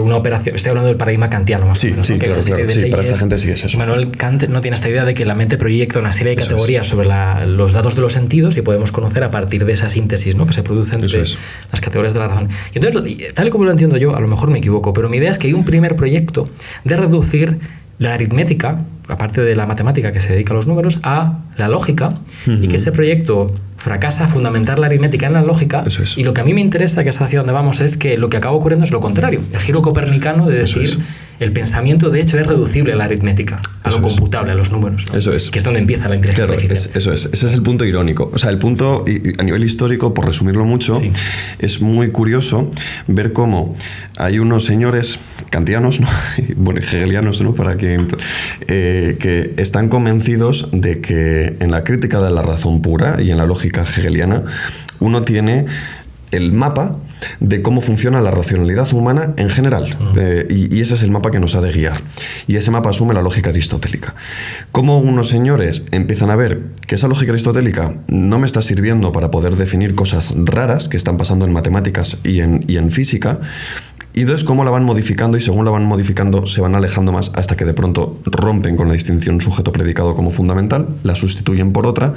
una operación. Estoy hablando del paradigma kantiano, más o menos. Sí, claro. Sí, para esta gente sí es eso. Immanuel Kant no tiene esta idea de que la mente proyecta una serie de categorías sobre los datos de los sentidos y podemos conocer a partir de esa síntesis, ¿no?, que se produce entre las categorías de la razón. Y entonces, tal y como lo entiendo yo, a lo mejor me equivoco, pero mi idea es que hay un primer proyecto de reducir la aritmética, aparte de la matemática que se dedica a los números, a la lógica, y que ese proyecto fracasa a fundamentar la aritmética en la lógica. Eso es. Y lo que a mí me interesa, que es hacia donde vamos, es que lo que acaba ocurriendo es lo contrario. El giro copernicano de decir, el pensamiento de hecho es reducible a la aritmética, a lo computable, a los números, ¿no? Eso es. Que es donde empieza la inteligencia artificial. Eso es. Ese es el punto irónico. O sea, el punto, a nivel histórico, por resumirlo mucho, es muy curioso ver cómo hay unos señores kantianos, ¿no? Bueno, hegelianos, ¿no? Para que están convencidos de que en la crítica de la razón pura y en la lógica hegeliana uno tiene el mapa de cómo funciona la racionalidad humana en general. Y ese es el mapa que nos ha de guiar. Y ese mapa asume la lógica aristotélica. Como unos señores empiezan a ver que esa lógica aristotélica no me está sirviendo para poder definir cosas raras que están pasando en matemáticas y en física, y entonces cómo la van modificando, y según la van modificando se van alejando más hasta que de pronto rompen con la distinción sujeto-predicado como fundamental, la sustituyen por otra,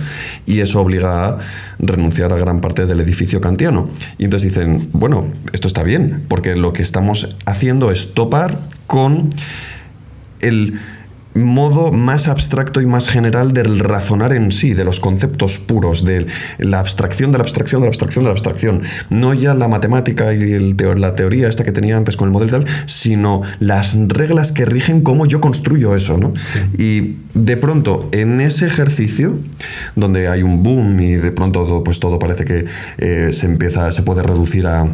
y eso obliga a renunciar a gran parte del edificio kantiano. Y entonces dicen, bueno, esto está bien, porque lo que estamos haciendo es topar con el modo más abstracto y más general del razonar en sí, de los conceptos puros, de la abstracción de la abstracción de la abstracción de la abstracción. No ya la matemática y la teoría esta que tenía antes con el modelo y tal, sino las reglas que rigen cómo yo construyo eso, ¿no? Sí. Y de pronto, en ese ejercicio, donde hay un boom y de pronto todo parece que se puede reducir a...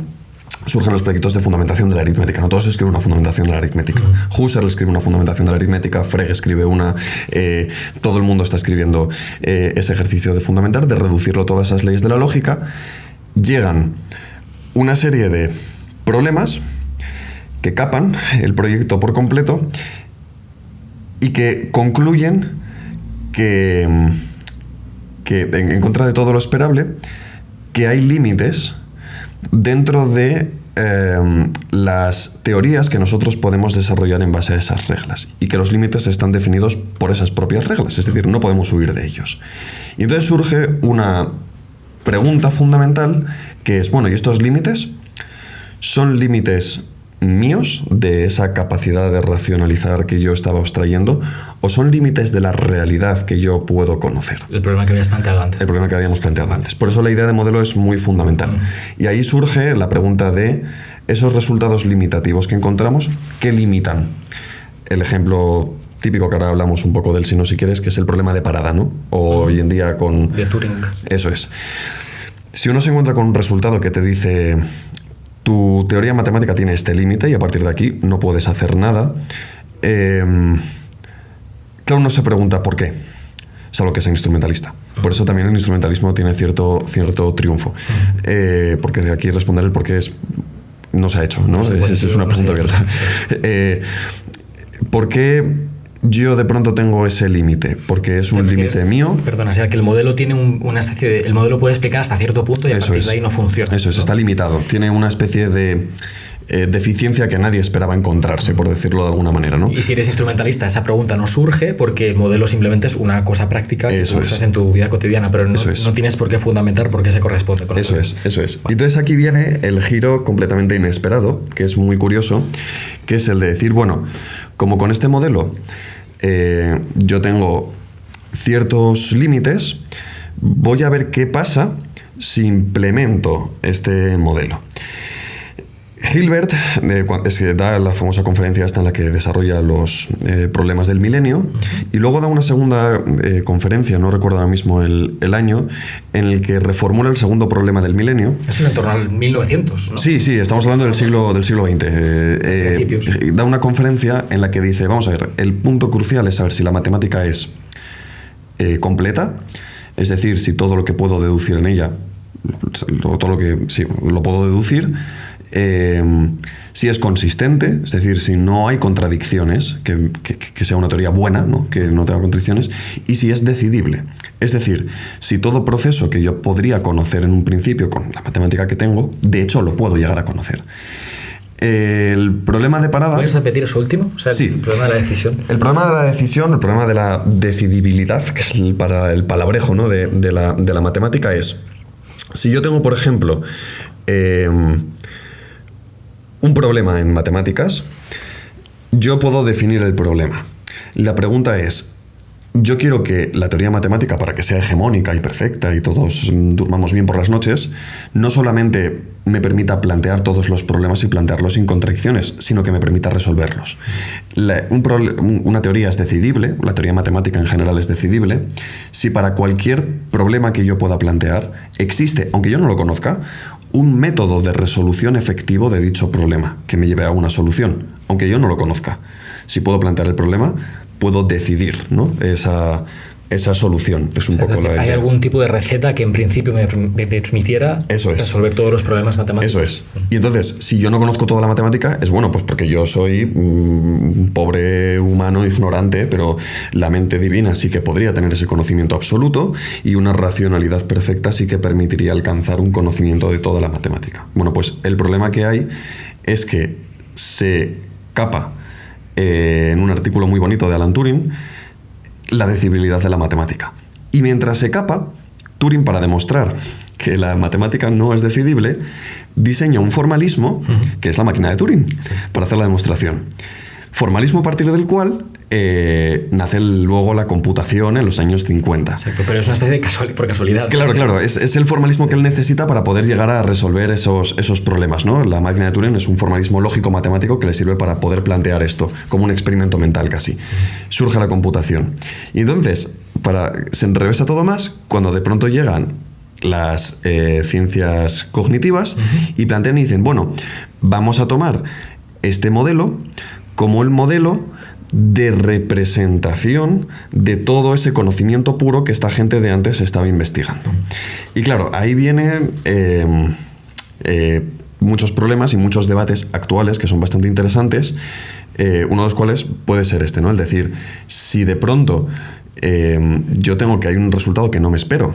Surgen los proyectos de fundamentación de la aritmética. No todos escriben una fundamentación de la aritmética. Husserl escribe una fundamentación de la aritmética, Frege escribe una... todo el mundo está escribiendo ese ejercicio de fundamentar, de reducirlo todas esas leyes de la lógica. Llegan una serie de problemas que capan el proyecto por completo y que concluyen que en contra de todo lo esperable, que hay límites dentro de las teorías que nosotros podemos desarrollar en base a esas reglas, y que los límites están definidos por esas propias reglas, es decir, no podemos huir de ellos. Y entonces surge una pregunta fundamental que es, bueno, ¿y estos límites son límites míos de esa capacidad de racionalizar que yo estaba abstrayendo, o son límites de la realidad que yo puedo conocer? El problema que habías planteado antes. El problema que habíamos planteado antes. Por eso la idea de modelo es muy fundamental. Y ahí surge la pregunta de esos resultados limitativos que encontramos, ¿qué limitan? El ejemplo típico que ahora hablamos un poco del si quieres, que es el problema de parada, ¿no? O hoy en día con... De Turing. Eso es. Si uno se encuentra con un resultado que te dice... Tu teoría matemática tiene este límite y a partir de aquí no puedes hacer nada. Claro, uno se pregunta por qué, salvo que sea instrumentalista. Por eso también el instrumentalismo tiene cierto triunfo. Porque aquí responder el por qué no se ha hecho, ¿no? Es una pregunta abierta. ¿Por qué yo de pronto tengo ese límite? Porque es un límite mío. Perdona, o sea, que el modelo tiene una especie de... El modelo puede explicar hasta cierto punto y a partir de ahí no funciona. Eso es, ¿no? Está limitado. Tiene una especie de deficiencia que nadie esperaba encontrarse, por decirlo de alguna manera, ¿no? Y si eres instrumentalista, esa pregunta no surge porque el modelo simplemente es una cosa práctica que tú usas en tu vida cotidiana, pero no tienes por qué fundamentar por qué se corresponde con eso. Eso es. Vale. Entonces aquí viene el giro completamente inesperado, que es muy curioso, que es el de decir, bueno, como con este modelo yo tengo ciertos límites, voy a ver qué pasa si implemento este modelo. Hilbert es que da la famosa conferencia esta en la que desarrolla los problemas del milenio, y luego da una segunda conferencia, no recuerdo ahora mismo el año, en el que reformula el segundo problema del milenio. Esto es en torno al 1900, ¿no? Sí, estamos hablando del siglo XX. Da una conferencia en la que dice, vamos a ver, el punto crucial es saber si la matemática es completa, es decir, si todo lo que puedo deducir en ella, todo lo que sí, lo puedo deducir, si es consistente, es decir, si no hay contradicciones, que sea una teoría buena, ¿no? Que no tenga contradicciones, y si es decidible, es decir, si todo proceso que yo podría conocer en un principio con la matemática que tengo, de hecho lo puedo llegar a conocer. El problema de parada... ¿Puedes repetir eso último? O sea, sí. El problema de la decisión. El problema de la decisión, el problema de la decidibilidad, que es el palabrejo, ¿no? de la matemática, es, si yo tengo, por ejemplo, un problema en matemáticas, yo puedo definir el problema. La pregunta es, yo quiero que la teoría matemática, para que sea hegemónica y perfecta y todos durmamos bien por las noches, no solamente me permita plantear todos los problemas y plantearlos sin contradicciones, sino que me permita resolverlos. Una teoría es decidible, la teoría matemática en general es decidible, si para cualquier problema que yo pueda plantear existe, aunque yo no lo conozca, un método de resolución efectivo de dicho problema que me lleve a una solución, aunque yo no lo conozca. Si puedo plantear el problema, puedo decidir, ¿no? esa solución. Es un poco la idea. ¿Hay algún tipo de receta que en principio me permitiera resolver todos los problemas matemáticos? Eso es. Y entonces, si yo no conozco toda la matemática, es bueno, pues porque yo soy un pobre humano ignorante, pero la mente divina sí que podría tener ese conocimiento absoluto y una racionalidad perfecta sí que permitiría alcanzar un conocimiento de toda la matemática. Bueno, pues el problema que hay es que se capa en un artículo muy bonito de Alan Turing la decidibilidad de la matemática. Y mientras se capa, Turing, para demostrar que la matemática no es decidible, diseña un formalismo, que es la máquina de Turing, para hacer la demostración. Formalismo a partir del cual nace luego la computación en los años 50. Exacto, pero es una especie de por casualidad. Claro, es el formalismo que él necesita para poder llegar a resolver esos problemas, ¿no? La máquina de Turing es un formalismo lógico-matemático que le sirve para poder plantear esto, como un experimento mental casi. Surge la computación. Y entonces, se enrevesa todo más cuando de pronto llegan las ciencias cognitivas y plantean y dicen, bueno, vamos a tomar este modelo como el modelo de representación de todo ese conocimiento puro que esta gente de antes estaba investigando. Y claro, ahí vienen muchos problemas y muchos debates actuales que son bastante interesantes, uno de los cuales puede ser este, ¿no? Es decir, si de pronto yo tengo que hay un resultado que no me espero,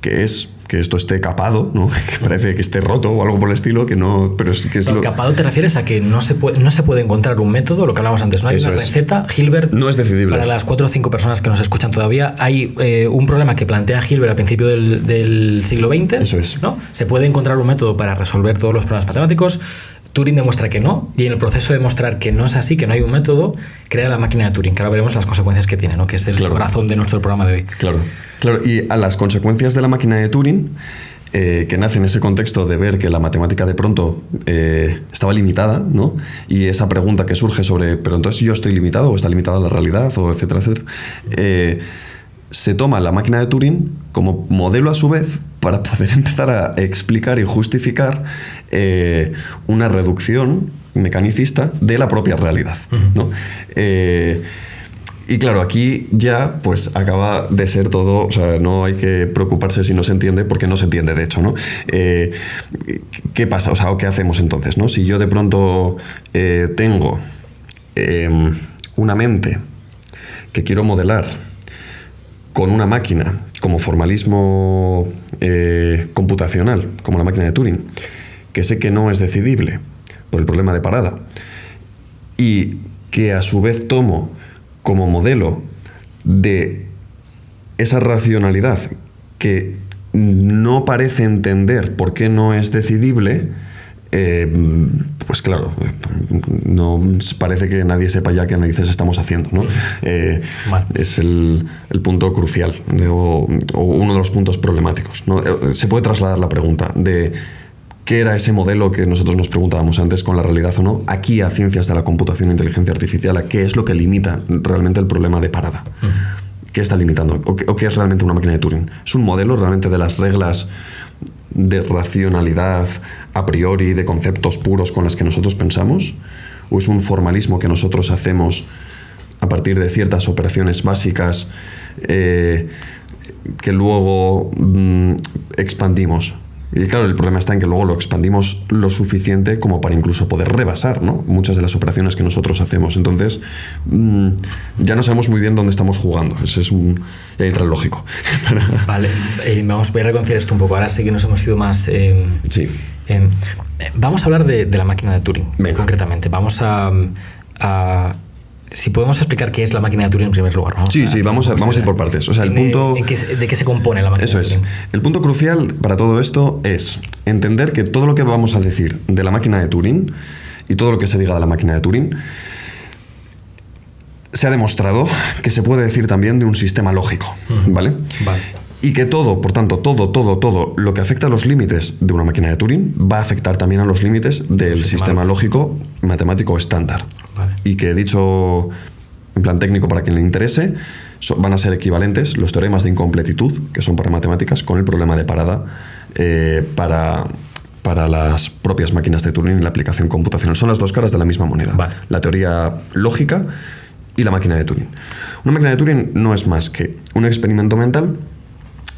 que es que esto esté capado, ¿no? Que parece que esté roto o algo por el estilo, que no... Pero es que es capado te refieres a que no se puede encontrar un método, lo que hablábamos antes, no hay una receta. Hilbert, no es decidible. Para las 4 o 5 personas que nos escuchan todavía, hay un problema que plantea Hilbert al principio del siglo XX. Eso es. ¿No? Se puede encontrar un método para resolver todos los problemas matemáticos. Turing demuestra que no, y en el proceso de demostrar que no es así, que no hay un método, crea la máquina de Turing, que ahora veremos las consecuencias que tiene, ¿no? Que es el corazón de nuestro programa de hoy. Claro. Y a las consecuencias de la máquina de Turing, que nace en ese contexto de ver que la matemática de pronto estaba limitada, ¿no? Y esa pregunta que surge sobre, pero entonces yo estoy limitado o está limitada la realidad, o etcétera, etcétera, se toma la máquina de Turing como modelo a su vez para poder empezar a explicar y justificar una reducción mecanicista de la propia realidad, ¿no? Y claro, aquí ya pues acaba de ser todo, o sea, no hay que preocuparse si no se entiende, porque no se entiende de hecho, ¿no? ¿Qué pasa? O sea, ¿o qué hacemos entonces, no? Si yo de pronto tengo una mente que quiero modelar con una máquina como formalismo computacional, como la máquina de Turing, que sé que no es decidible por el problema de parada, y que a su vez tomo como modelo de esa racionalidad que no parece entender por qué no es decidible, pues claro, no parece que nadie sepa ya qué narices estamos haciendo, ¿no? Es el punto crucial o uno de los puntos problemáticos, ¿no? Se puede trasladar la pregunta de qué era ese modelo que nosotros nos preguntábamos antes con la realidad o no, aquí a ciencias de la computación e inteligencia artificial, a qué es lo que limita realmente el problema de parada. ¿Qué está limitando? ¿O qué es realmente una máquina de Turing? ¿Es un modelo realmente de las reglas de racionalidad a priori, de conceptos puros con las que nosotros pensamos? ¿O es un formalismo que nosotros hacemos a partir de ciertas operaciones básicas que luego expandimos? Y claro, el problema está en que luego lo expandimos lo suficiente como para incluso poder rebasar, ¿no?, muchas de las operaciones que nosotros hacemos. Entonces, ya no sabemos muy bien dónde estamos jugando. Ese es ya entra el lógico. Vale, voy a reconciliar esto un poco. Ahora sí que nos hemos ido más... sí. Vamos a hablar de la máquina de Turing, Venga. Concretamente. Vamos a si podemos explicar qué es la máquina de Turing en primer lugar. Vamos a ir por partes. O sea, el punto... ¿De qué se compone la máquina de Turing? Eso es. El punto crucial para todo esto es entender que todo lo que vamos a decir de la máquina de Turing y todo lo que se diga de la máquina de Turing se ha demostrado que se puede decir también de un sistema lógico, ¿vale? Vale. Y que todo, por tanto, todo lo que afecta a los límites de una máquina de Turing va a afectar también a los límites del sistema lógico matemático estándar. Vale. Y que, dicho en plan técnico para quien le interese, van a ser equivalentes los teoremas de incompletitud, que son para matemáticas, con el problema de parada para las propias máquinas de Turing y la aplicación computacional. Son las dos caras de la misma moneda. Vale. La teoría lógica y la máquina de Turing. Una máquina de Turing no es más que un experimento mental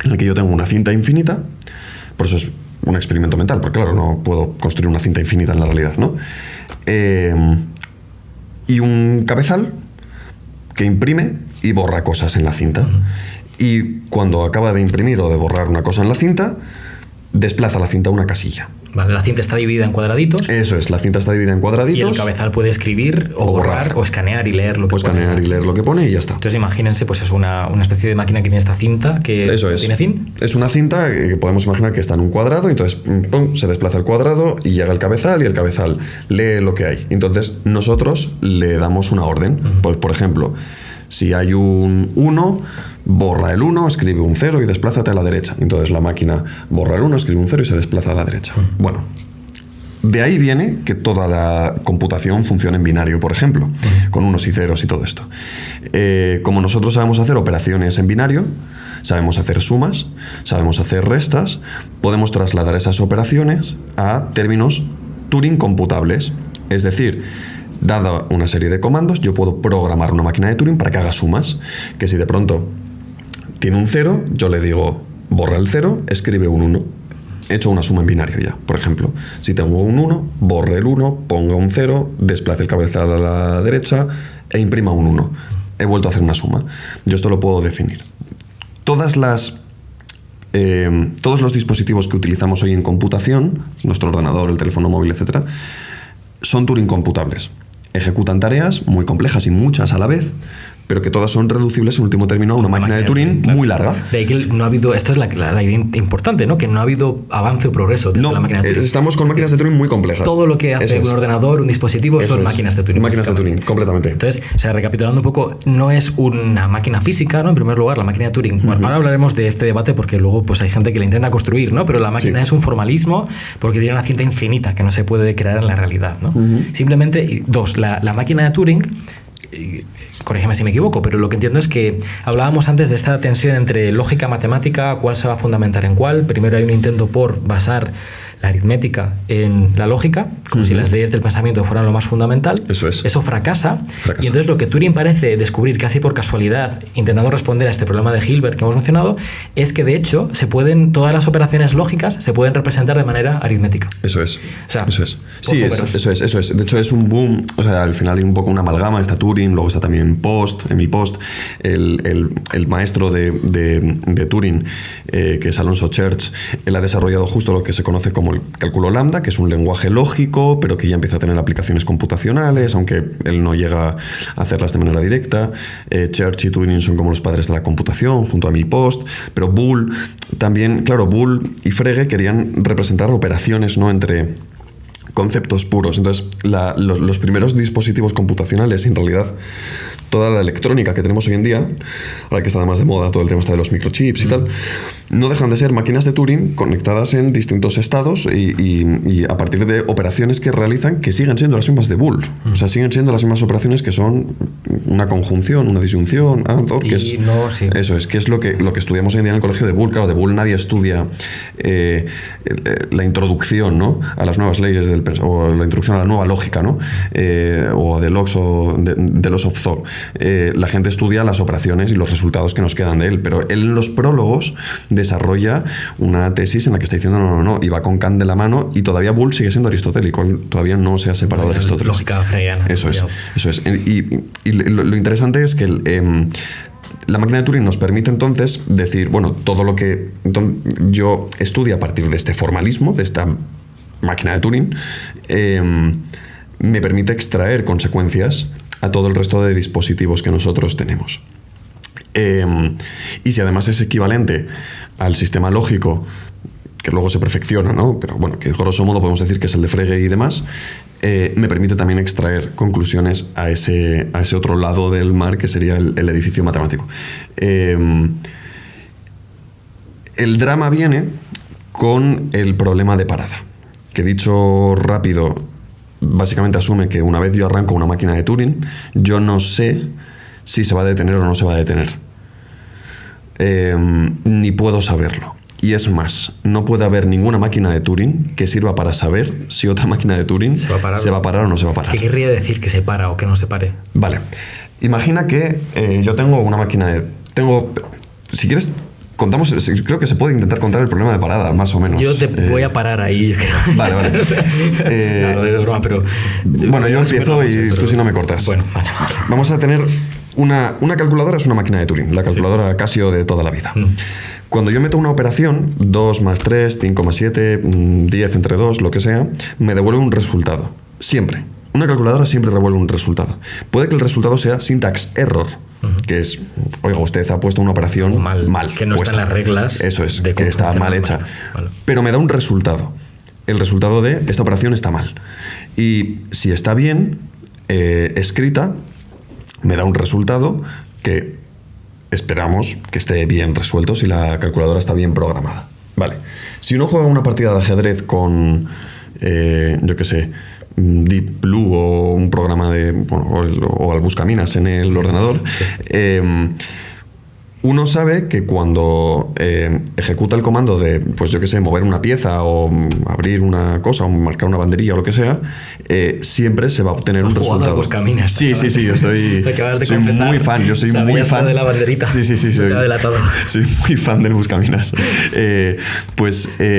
en el que yo tengo una cinta infinita. Por eso es un experimento mental, porque claro, no puedo construir una cinta infinita en la realidad, ¿no? Y un cabezal que imprime y borra cosas en la cinta. Y cuando acaba de imprimir o de borrar una cosa en la cinta, desplaza la cinta a una casilla. Vale, la cinta está dividida en cuadraditos. Eso es, la cinta está dividida en cuadraditos. Y el cabezal puede escribir o borrar o escanear y leer lo que pone. Escanear y leer lo que pone y ya está. Entonces imagínense, pues es una especie de máquina que tiene esta cinta que tiene fin. Es una cinta que podemos imaginar que está en un cuadrado, y entonces pum, se desplaza el cuadrado y llega el cabezal, y el cabezal lee lo que hay. Entonces nosotros le damos una orden. Pues, por ejemplo, si hay un 1, borra el 1, escribe un 0 y desplázate a la derecha. Entonces la máquina borra el 1, escribe un 0 y se desplaza a la derecha. Bueno, de ahí viene que toda la computación funciona en binario, por ejemplo, con unos y ceros y todo esto. Como nosotros sabemos hacer operaciones en binario, sabemos hacer sumas, sabemos hacer restas, podemos trasladar esas operaciones a términos Turing computables. Es decir, dada una serie de comandos, yo puedo programar una máquina de Turing para que haga sumas, que si de pronto tiene un 0, yo le digo, borra el 0, escribe un 1. He hecho una suma en binario ya, por ejemplo. Si tengo un 1, borre el 1, ponga un 0, desplace el cabezal a la derecha e imprima un 1. He vuelto a hacer una suma. Yo esto lo puedo definir. Todos los dispositivos que utilizamos hoy en computación, nuestro ordenador, el teléfono móvil, etc., son Turing computables. Ejecutan tareas muy complejas y muchas a la vez, pero que todas son reducibles en último término a una máquina de Turing muy larga. De ahí que no ha habido, esto es la idea importante, ¿no? Que no ha habido avance o progreso desde la máquina de Turing. Estamos con máquinas de Turing muy complejas. Todo lo que hace un ordenador, un dispositivo, son máquinas de Turing. Máquinas de Turing, completamente. Entonces, recapitulando un poco, no es una máquina física, ¿no? En primer lugar, la máquina de Turing. Bueno, ahora hablaremos de este debate porque luego pues hay gente que la intenta construir, ¿no? Pero la máquina es un formalismo porque tiene una cinta infinita que no se puede crear en la realidad, ¿no? Simplemente, la máquina de Turing, corrígeme si me equivoco, pero lo que entiendo es que hablábamos antes de esta tensión entre lógica matemática, cuál se va a fundamentar en cuál. Primero hay un intento por basar la aritmética en la lógica, como si las leyes del pensamiento fueran lo más fundamental. Eso fracasa. Y entonces lo que Turing parece descubrir casi por casualidad, intentando responder a este problema de Hilbert que hemos mencionado, es que de hecho todas las operaciones lógicas se pueden representar de manera aritmética. Eso es. Sí, eso es. De hecho es un boom. O sea, al final hay un poco una amalgama. Está Turing, luego está también Emil Post, el maestro de Turing, que es Alonso Church. Él ha desarrollado justo lo que se conoce como el cálculo lambda, que es un lenguaje lógico, pero que ya empieza a tener aplicaciones computacionales, aunque él no llega a hacerlas de manera directa. Church y Turing son como los padres de la computación, junto a Emil Post, pero Boole también, claro, Boole y Frege querían representar operaciones, ¿no?, entre conceptos puros. Entonces, los primeros dispositivos computacionales, en realidad, toda la electrónica que tenemos hoy en día, ahora que está además de moda todo el tema de los microchips y tal, no dejan de ser máquinas de Turing conectadas en distintos estados y a partir de operaciones que realizan que siguen siendo las mismas de Boole. O sea, siguen siendo las mismas operaciones que son una conjunción, una disyunción, que es... Eso es, que es lo que estudiamos hoy en día en el colegio de Boole. Claro, de Boole nadie estudia la introducción, ¿no?, a las nuevas leyes o la introducción a la nueva lógica, ¿no?, o de Locke o de los of Thought. La gente estudia las operaciones y los resultados que nos quedan de él, pero él en los prólogos desarrolla una tesis en la que está diciendo no, y va con Kant de la mano, y todavía Boole sigue siendo aristotélico, él todavía no se ha separado de Aristóteles. Lógica freudiana. Eso es. Y lo interesante es que la máquina de Turing nos permite entonces decir, bueno, todo lo que yo estudio a partir de este formalismo, de esta máquina de Turing, me permite extraer consecuencias a todo el resto de dispositivos que nosotros tenemos. Y si además es equivalente al sistema lógico, que luego se perfecciona, ¿no?, pero bueno, que grosso modo podemos decir que es el de Frege y demás, me permite también extraer conclusiones a ese otro lado del mar, que sería el edificio matemático. El drama viene con el problema de parada, que dicho rápido, básicamente asume que una vez yo arranco una máquina de Turing, yo no sé si se va a detener o no se va a detener. Ni puedo saberlo. Y es más, no puede haber ninguna máquina de Turing que sirva para saber si otra máquina de Turing se va a parar o no se va a parar. ¿Qué querría decir que se para o que no se pare? Vale. Imagina que yo tengo una máquina de... Si quieres, contamos... Creo que se puede intentar contar el problema de parada, más o menos. Yo te voy a parar ahí, yo creo. Vale. No, de broma, pero... Bueno, yo empiezo y tú si no me cortas. Bueno, vale. Vamos a tener... Una calculadora es una máquina de Turing, la calculadora Casio de toda la vida. Cuando yo meto una operación, 2 más 3, 5 más 7, 10 entre 2, lo que sea, me devuelve un resultado. Siempre. Una calculadora siempre revuelve un resultado. Puede que el resultado sea syntax error, que es, oiga, usted ha puesto una operación mal que no puesta. Están las reglas. Eso es, que está mal hecha. Vale. Pero me da un resultado. El resultado de esta operación está mal. Y si está bien escrita, me da un resultado que esperamos que esté bien resuelto si la calculadora está bien programada. Vale. Si uno juega una partida de ajedrez con, yo qué sé, Deep Blue o un programa de... Bueno, o al Buscaminas en el ordenador, sí. Uno sabe que cuando ejecuta el comando de, pues yo qué sé, mover una pieza o abrir una cosa o marcar una banderilla o lo que sea, siempre se va a obtener un resultado. Buscaminas, sí, yo soy muy fan. Yo soy muy fan de la banderita. Sí. Soy muy fan del Buscaminas.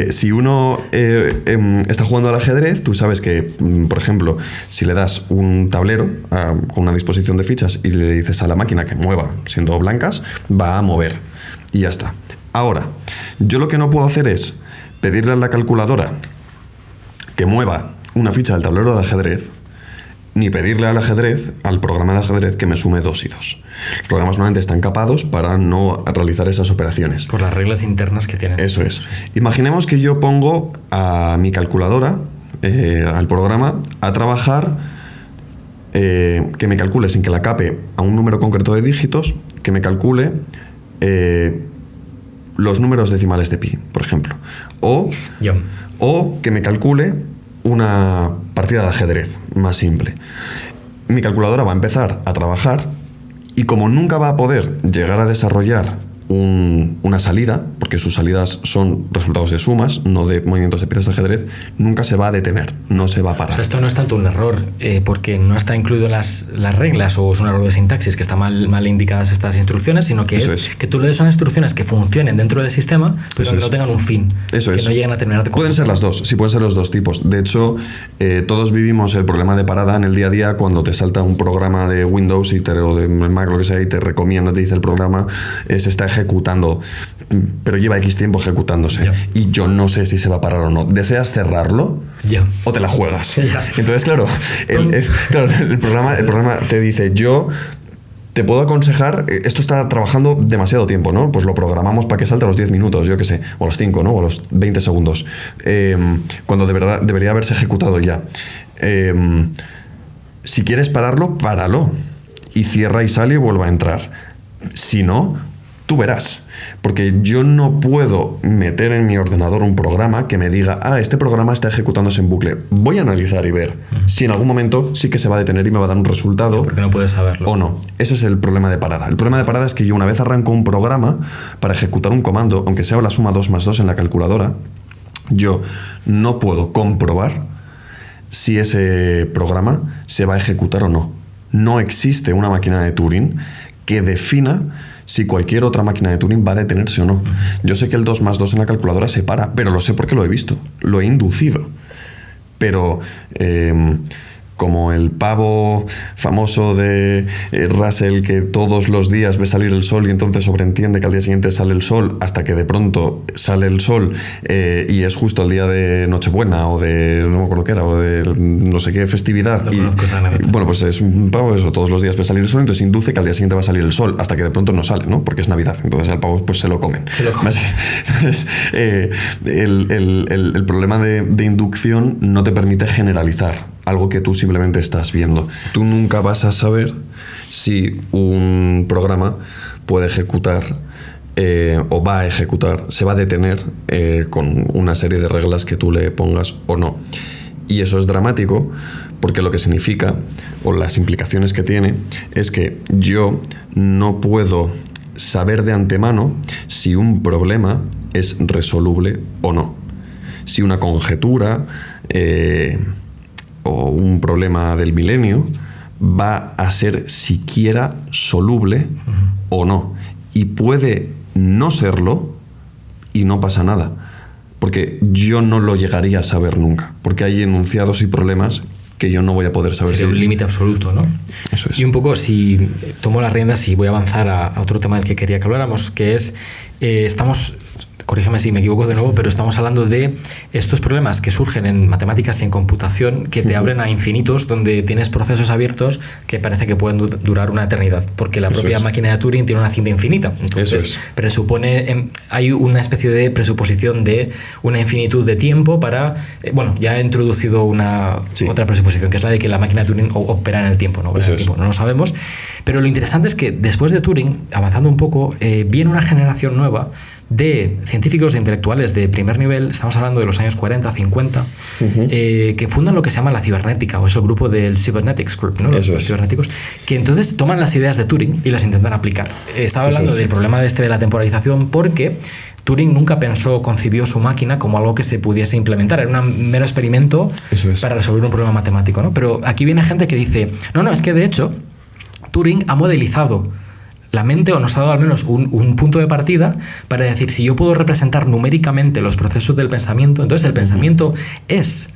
Si uno está jugando al ajedrez, tú sabes que, por ejemplo, si le das un tablero con una disposición de fichas y le dices a la máquina que mueva siendo blancas, va a mover y ya está. Ahora, yo lo que no puedo hacer es pedirle a la calculadora que mueva una ficha del tablero de ajedrez, ni pedirle al programa de ajedrez que me sume 2 y 2. Los programas normalmente están capados para no realizar esas operaciones. Por las reglas internas que tienen. Eso es. Imaginemos que yo pongo a mi calculadora, al programa, a trabajar, que me calcule sin que la cape a un número concreto de dígitos, que me calcule los números decimales de pi, por ejemplo. O que me calcule una partida de ajedrez más simple. Mi calculadora va a empezar a trabajar y como nunca va a poder llegar a desarrollar una salida, porque sus salidas son resultados de sumas, no de movimientos de piezas de ajedrez, nunca se va a detener, no se va a parar. O sea, esto no es tanto un error porque no está incluido en las reglas o es un error de sintaxis, que están mal indicadas estas instrucciones, sino que es que tú le des unas instrucciones que funcionen dentro del sistema, pero que no tengan un fin, que no lleguen a terminar de Pueden ser las dos, sí, pueden ser los dos tipos. De hecho, todos vivimos el problema de parada en el día a día cuando te salta un programa de Windows o de Mac, lo que sea, y te recomienda, te dice el programa, se está ejecutando, pero lleva X tiempo ejecutándose y yo no sé si se va a parar o no. ¿Deseas cerrarlo o te la juegas? Entonces, claro, el programa te dice, yo te puedo aconsejar, esto está trabajando demasiado tiempo, ¿no? Pues lo programamos para que salte a los 10 minutos, yo qué sé, o a los 5, ¿no? O a los 20 segundos, cuando de verdad debería haberse ejecutado ya. Si quieres pararlo, páralo y cierra y sale y vuelva a entrar. Si no, tú verás, porque yo no puedo meter en mi ordenador un programa que me diga, este programa está ejecutándose en bucle. Voy a analizar y ver si en algún momento sí que se va a detener y me va a dar un resultado. Porque no puedes saberlo. O no. Ese es el problema de parada. El problema de parada es que yo una vez arranco un programa para ejecutar un comando, aunque sea la suma 2 más 2 en la calculadora, yo no puedo comprobar si ese programa se va a ejecutar o no. No existe una máquina de Turing que defina si cualquier otra máquina de Turing va a detenerse o no. Yo sé que el 2 más 2 en la calculadora se para, pero lo sé porque lo he visto, lo he inducido. Pero como el pavo famoso de Russell, que todos los días ve salir el sol y entonces sobreentiende que al día siguiente sale el sol, hasta que de pronto sale el sol y es justo el día de Nochebuena o de, no me acuerdo qué era, o de no sé qué festividad. Bueno, pues es un pavo eso, todos los días ve salir el sol, entonces induce que al día siguiente va a salir el sol, hasta que de pronto no sale, ¿no? Porque es Navidad, entonces al pavo pues se lo comen. Entonces, el problema de inducción no te permite generalizar algo que tú simplemente estás viendo. Tú nunca vas a saber si un programa puede ejecutar o va a ejecutar, se va a detener con una serie de reglas que tú le pongas o no. Y eso es dramático porque lo que significa, o las implicaciones que tiene, es que yo no puedo saber de antemano si un problema es resoluble o no. Si una conjetura o un problema del milenio va a ser siquiera soluble o no. Y puede no serlo y no pasa nada. Porque yo no lo llegaría a saber nunca. Porque hay enunciados y problemas que yo no voy a poder saber. Sería un límite absoluto, ¿no? Eso es. Y un poco, si tomo las riendas y voy a avanzar a otro tema del que quería que habláramos, que es, estamos... Corrígeme si me equivoco de nuevo, pero estamos hablando de estos problemas que surgen en matemáticas y en computación que te abren a infinitos, donde tienes procesos abiertos que parece que pueden durar una eternidad, porque la propia máquina de Turing tiene una cinta infinita. Entonces, presupone, hay una especie de presuposición de una infinitud de tiempo para... bueno, ya he introducido otra presuposición, que es la de que la máquina de Turing opera en el tiempo, ¿no? No lo sabemos. Pero lo interesante es que después de Turing, avanzando un poco, viene una generación nueva de científicos e intelectuales de primer nivel, estamos hablando de los años 40, 50, que fundan lo que se llama la cibernética, o es el grupo del Cybernetics Group, ¿no? Los cibernéticos, que entonces toman las ideas de Turing y las intentan aplicar. Estaba hablando del problema de la temporalización porque Turing nunca concibió su máquina como algo que se pudiese implementar, era un mero experimento para resolver un problema matemático, ¿no? Pero aquí viene gente que dice, no, es que de hecho Turing ha modelizado la mente, o nos ha dado al menos un punto de partida para decir, si yo puedo representar numéricamente los procesos del pensamiento, entonces el pensamiento es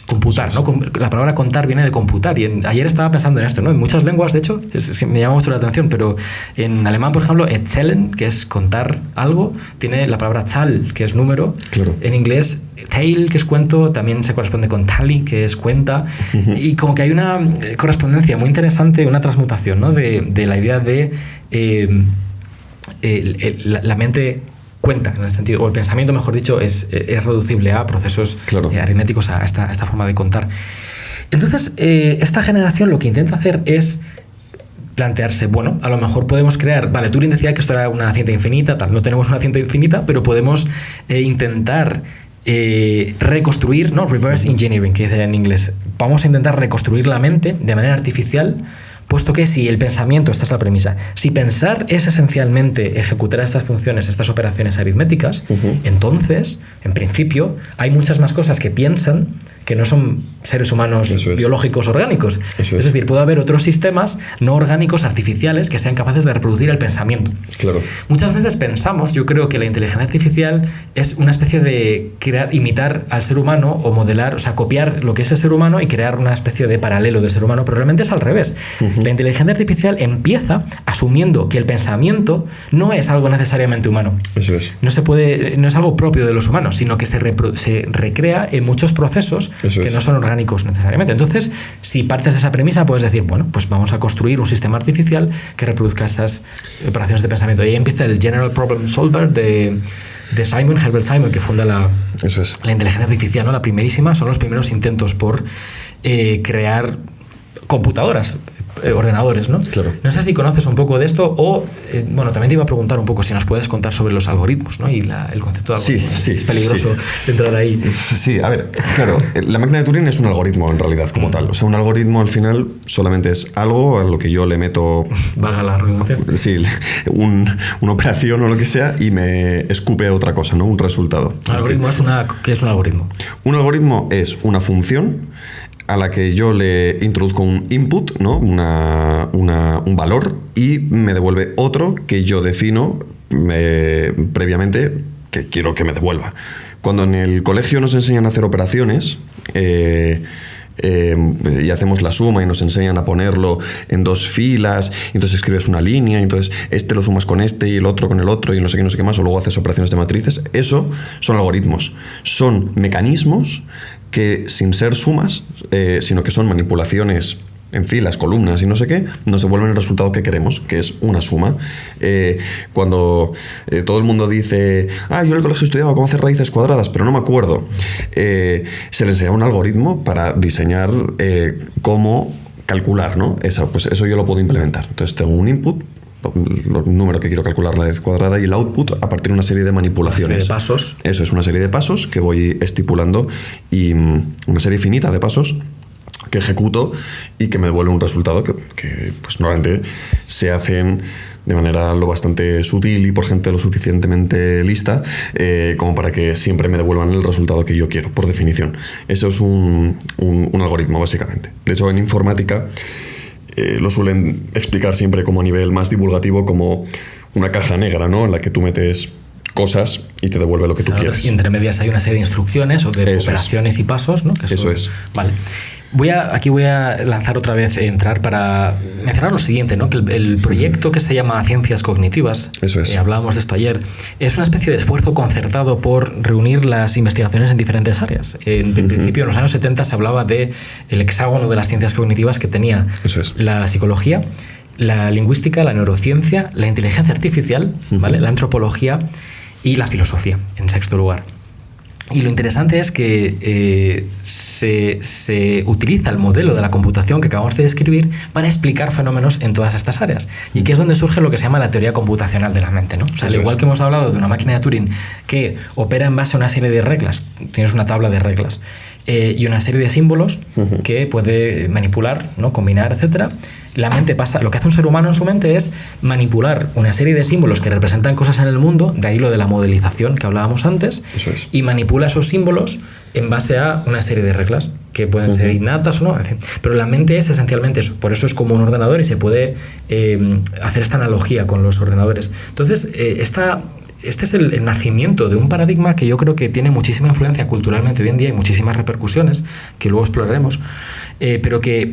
computar, ¿no? La palabra contar viene de computar, y ayer estaba pensando en esto, ¿no? En muchas lenguas, de hecho, es que me llama mucho la atención, pero en alemán, por ejemplo, erzählen, que es contar algo, tiene la palabra Zahl, que es número. Claro. En inglés, tale, que es cuento, también se corresponde con tally, que es cuenta, y como que hay una correspondencia muy interesante, una transmutación, ¿no? de la idea de la mente cuenta, en el sentido, o el pensamiento, mejor dicho, es reducible a procesos aritméticos, a esta forma de contar. Entonces, esta generación lo que intenta hacer es plantearse, bueno, a lo mejor podemos crear, vale, Turing decía que esto era una cinta infinita, tal, no tenemos una cinta infinita, pero podemos intentar reconstruir, ¿no? Reverse engineering, que dicen en inglés. Vamos a intentar reconstruir la mente de manera artificial, puesto que si el pensamiento, esta es la premisa, si pensar es esencialmente ejecutar estas funciones, estas operaciones aritméticas, entonces, en principio, hay muchas más cosas que piensan que no son seres humanos biológicos orgánicos. Es decir, puede haber otros sistemas no orgánicos artificiales que sean capaces de reproducir el pensamiento. Claro. Muchas veces pensamos, yo creo que la inteligencia artificial es una especie de imitar al ser humano o modelar, o sea, copiar lo que es el ser humano y crear una especie de paralelo del ser humano, pero realmente es al revés. La inteligencia artificial empieza asumiendo que el pensamiento no es algo necesariamente humano. Eso es. No es algo propio de los humanos, sino que se recrea en muchos procesos que no son orgánicos necesariamente. Entonces, si partes de esa premisa, puedes decir, bueno, pues vamos a construir un sistema artificial que reproduzca estas operaciones de pensamiento. Y ahí empieza el General Problem Solver de Herbert Simon, que funda la inteligencia artificial, ¿no? La primerísima, son los primeros intentos por crear computadoras, ordenadores, ¿no? Claro. No sé si conoces un poco de esto o, bueno, también te iba a preguntar un poco si nos puedes contar sobre los algoritmos, ¿no? Y el concepto de algoritmos. Sí, es peligroso entrar ahí. Sí, a ver, claro, la máquina de Turing es un algoritmo en realidad como tal. O sea, un algoritmo al final solamente es algo a lo que yo le meto... Valga la redundancia. Sí, una operación o lo que sea y me escupe otra cosa, ¿no? Un resultado. ¿Un algoritmo ¿qué es un algoritmo? Un algoritmo es una función a la que yo le introduzco un input, ¿no? Un valor, y me devuelve otro que yo defino previamente que quiero que me devuelva. Cuando en el colegio nos enseñan a hacer operaciones y hacemos la suma y nos enseñan a ponerlo en dos filas, y entonces escribes una línea, y entonces este lo sumas con este y el otro con el otro y no sé qué más, o luego haces operaciones de matrices, eso son algoritmos, son mecanismos que sin ser sumas, sino que son manipulaciones en filas, columnas y no sé qué, nos devuelven el resultado que queremos, que es una suma. Cuando todo el mundo dice, yo en el colegio estudiaba cómo hacer raíces cuadradas, pero no me acuerdo, se le enseña un algoritmo para diseñar cómo calcular, ¿no? Pues eso yo lo puedo implementar. Entonces tengo un input, el número que quiero calcular la raíz cuadrada, y el output a partir de una serie de manipulaciones. Una serie de pasos. Eso es una serie de pasos que voy estipulando, y una serie finita de pasos que ejecuto y que me devuelve un resultado que pues normalmente se hacen de manera lo bastante sutil y por gente lo suficientemente lista como para que siempre me devuelvan el resultado que yo quiero, por definición. Eso es un algoritmo, básicamente. De hecho, en informática lo suelen explicar siempre como a nivel más divulgativo como una caja negra, ¿no? En la que tú metes cosas y te devuelve lo que tú quieres. Y entre medias hay una serie de instrucciones o de operaciones y pasos, ¿no? Eso es. Vale. Aquí voy a lanzar otra vez, entrar para mencionar lo siguiente, ¿no? Que el proyecto que se llama Ciencias Cognitivas, eso es. Hablábamos de esto ayer, es una especie de esfuerzo concertado por reunir las investigaciones en diferentes áreas. En principio, en los años 70 se hablaba de el hexágono de las ciencias cognitivas que tenía la psicología, la lingüística, la neurociencia, la inteligencia artificial, ¿vale? La antropología y la filosofía, en sexto lugar. Y lo interesante es que se utiliza el modelo de la computación que acabamos de describir para explicar fenómenos en todas estas áreas. Y que es donde surge lo que se llama la teoría computacional de la mente, ¿no? O sea, al igual que hemos hablado de una máquina de Turing que opera en base a una serie de reglas, tienes una tabla de reglas, y una serie de símbolos que puede manipular, ¿no? Combinar, etcétera. La mente pasa, lo que hace un ser humano en su mente es manipular una serie de símbolos que representan cosas en el mundo, de ahí lo de la modelización que hablábamos antes, y manipula esos símbolos en base a una serie de reglas que pueden ser innatas o no, en fin. Pero la mente es esencialmente eso, por eso es como un ordenador y se puede hacer esta analogía con los ordenadores. Entonces, este es el nacimiento de un paradigma que yo creo que tiene muchísima influencia culturalmente hoy en día y muchísimas repercusiones que luego exploraremos, pero que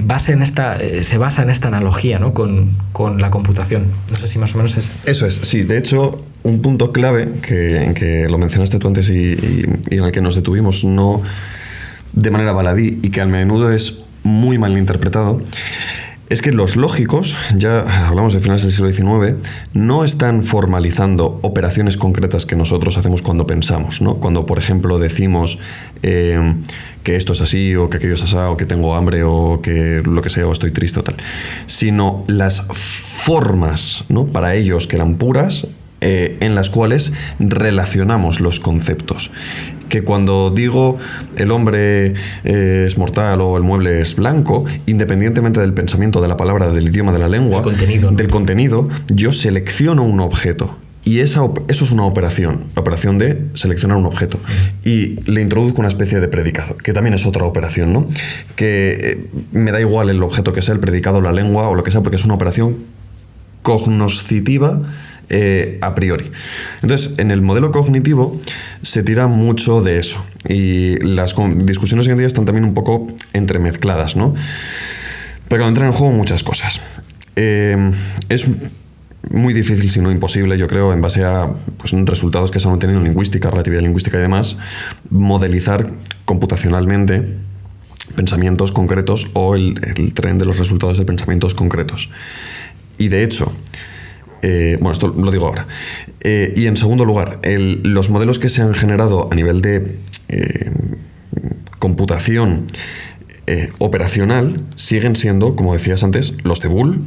se basa en esta analogía, ¿no? con la computación. No sé si más o menos es... Eso es, sí. De hecho, un punto clave en que lo mencionaste tú antes y en el que nos detuvimos no de manera baladí y que a menudo es muy mal interpretado, es que los lógicos, ya hablamos de finales del siglo XIX, no están formalizando operaciones concretas que nosotros hacemos cuando pensamos, ¿no? Cuando, por ejemplo, decimos que esto es así, o que aquello es así, o que tengo hambre, o que lo que sea, o estoy triste o tal. Sino las formas, ¿no? Para ellos que eran puras, en las cuales relacionamos los conceptos. Que cuando digo el hombre es mortal o el mueble es blanco, independientemente del pensamiento, de la palabra, del idioma, de la lengua, del contenido, yo selecciono un objeto. Y eso es una operación, la operación de seleccionar un objeto. Y le introduzco una especie de predicado, que también es otra operación, ¿no? Que me da igual el objeto que sea, el predicado, la lengua o lo que sea, porque es una operación cognoscitiva a priori. Entonces, en el modelo cognitivo se tira mucho de eso. Y las discusiones hoy en día están también un poco entremezcladas, ¿no? Pero entran en juego muchas cosas. Es muy difícil, si no imposible, yo creo, en base a resultados que se han obtenido en lingüística, relatividad lingüística y demás, modelizar computacionalmente pensamientos concretos o el tren de los resultados de pensamientos concretos. Y de hecho, esto lo digo ahora. Y en segundo lugar, los modelos que se han generado a nivel de computación operacional siguen siendo, como decías antes, los de Boole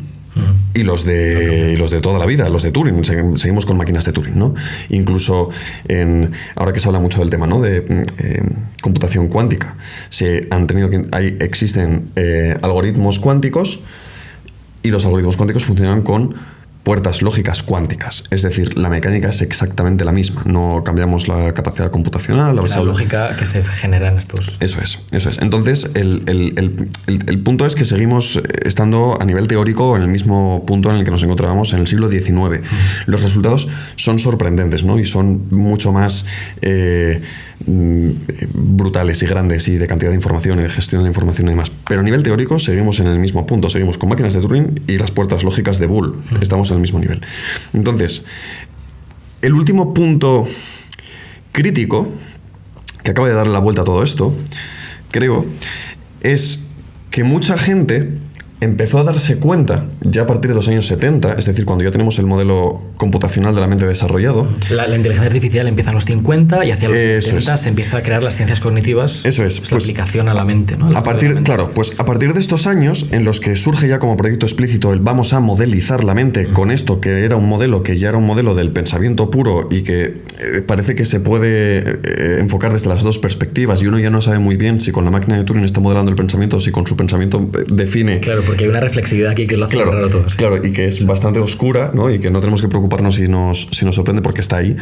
y los de toda la vida, los de Turing. Seguimos con máquinas de Turing, ¿no? Incluso ahora que se habla mucho del tema, ¿no? De computación cuántica, existen algoritmos cuánticos, y los algoritmos cuánticos funcionan con puertas lógicas cuánticas, es decir, la mecánica es exactamente la misma, no cambiamos la capacidad computacional, la lógica que se genera en estos... Eso es. Entonces, el punto es que seguimos estando a nivel teórico en el mismo punto en el que nos encontrábamos en el siglo XIX. Los resultados son sorprendentes, ¿no? Y son mucho más brutales y grandes, y de cantidad de información y de gestión de la información y demás. Pero a nivel teórico seguimos en el mismo punto, seguimos con máquinas de Turing y las puertas lógicas de Boole. Estamos en el mismo nivel. Entonces, el último punto crítico que acaba de dar la vuelta a todo esto, creo, es que mucha gente empezó a darse cuenta ya a partir de los años 70, es decir, cuando ya tenemos el modelo computacional de la mente desarrollado. La inteligencia artificial empieza a los 50 y hacia los 70 se empieza a crear las ciencias cognitivas. Eso es. Pues, la aplicación a la mente, ¿no? A partir de estos años en los que surge ya como proyecto explícito el vamos a modelizar la mente con esto que era un modelo que ya era un modelo del pensamiento puro y que parece que se puede enfocar desde las dos perspectivas y uno ya no sabe muy bien si con la máquina de Turing está modelando el pensamiento o si con su pensamiento define. Claro, porque hay una reflexividad aquí que lo hace raro todo. Sí. Claro, y que es bastante oscura, ¿no? Y que no tenemos que preocuparnos si nos sorprende porque está ahí.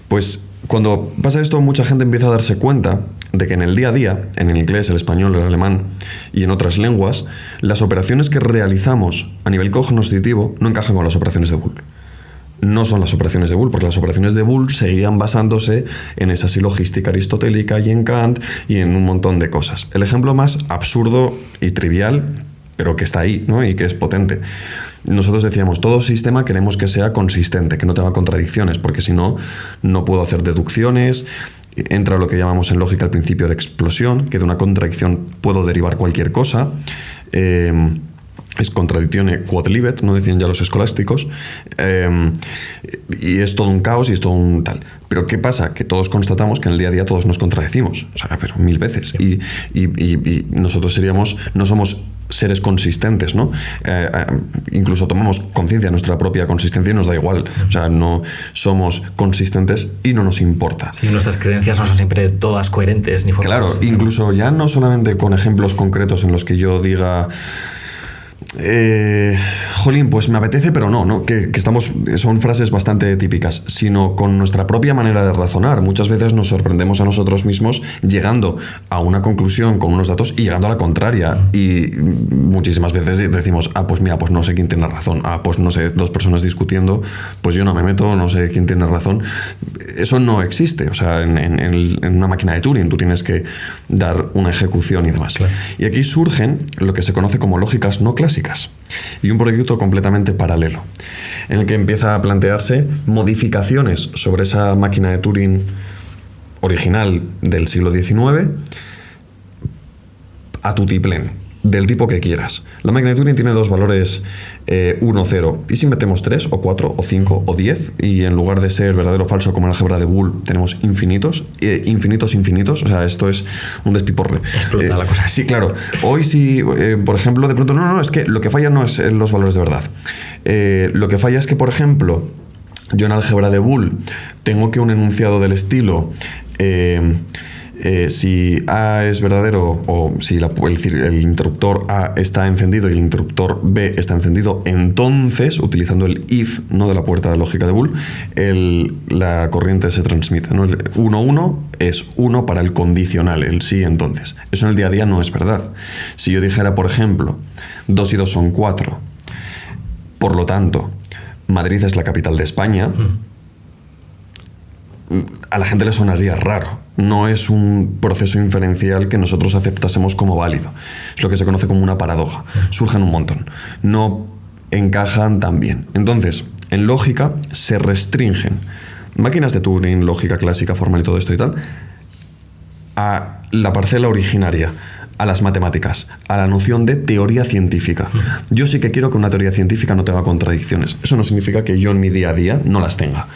Pues cuando pasa esto, mucha gente empieza a darse cuenta de que en el día a día, en el inglés, el español, el alemán y en otras lenguas, las operaciones que realizamos a nivel cognitivo no encajan con las operaciones de Boole. No son las operaciones de Boole, porque las operaciones de Boole seguían basándose en esa silogística aristotélica y en Kant y en un montón de cosas. El ejemplo más absurdo y trivial, pero que está ahí, ¿no? Y que es potente. Nosotros decíamos, todo sistema queremos que sea consistente, que no tenga contradicciones, porque si no, no puedo hacer deducciones. Entra lo que llamamos en lógica el principio de explosión, que de una contradicción puedo derivar cualquier cosa. Es contradictione quod libet, no decían ya los escolásticos, y es todo un caos y es todo un tal. Pero ¿qué pasa? Que todos constatamos que en el día a día todos nos contradecimos, o sea, pero 1000 veces. Y nosotros no somos seres consistentes, ¿no? Incluso tomamos conciencia de nuestra propia consistencia y nos da igual. O sea, no somos consistentes y no nos importa. Sí, nuestras creencias no son siempre todas coherentes ni formales. Claro, incluso ya no solamente con ejemplos concretos en los que yo diga... jolín, pues me apetece, pero no, que son frases bastante típicas, sino con nuestra propia manera de razonar. Muchas veces nos sorprendemos a nosotros mismos llegando a una conclusión con unos datos y llegando a la contraria. Y muchísimas veces decimos, pues mira, pues no sé quién tiene razón. Pues no sé, dos personas discutiendo, pues yo no me meto, no sé quién tiene razón. Eso no existe. O sea, en una máquina de Turing tú tienes que dar una ejecución y demás. Claro. Y aquí surgen lo que se conoce como lógicas no clásicas. Y un proyecto completamente paralelo, en el que empieza a plantearse modificaciones sobre esa máquina de Turing original del siglo XIX a tutiplén, del tipo que quieras. La máquina de Turing tiene dos valores 1, 0. ¿Y si metemos 3 o 4 o 5 o 10? Y en lugar de ser verdadero o falso como en la álgebra de Boole, tenemos infinitos. O sea, esto es un despiporre. Explota la cosa. Sí, claro. Hoy sí, por ejemplo, de pronto, no, es que lo que falla no es los valores de verdad. Lo que falla es que, por ejemplo, yo en álgebra de Boole tengo que un enunciado del estilo... si A es verdadero o si el interruptor A está encendido y el interruptor B está encendido, entonces, utilizando el if, ¿no?, de la puerta de lógica de Boole, la corriente se transmite, ¿no? 1 es 1 para el condicional, el sí, entonces. Eso en el día a día no es verdad. Si yo dijera, por ejemplo, 2 y 2 son 4, por lo tanto, Madrid es la capital de España, a la gente le sonaría raro. No es un proceso inferencial que nosotros aceptásemos como válido. Es lo que se conoce como una paradoja. Surgen un montón. No encajan tan bien. Entonces, en lógica se restringen máquinas de Turing, lógica clásica, formal y todo esto y tal, a la parcela originaria, a las matemáticas, a la noción de teoría científica. Yo sí que quiero que una teoría científica no tenga contradicciones. Eso no significa que yo en mi día a día no las tenga.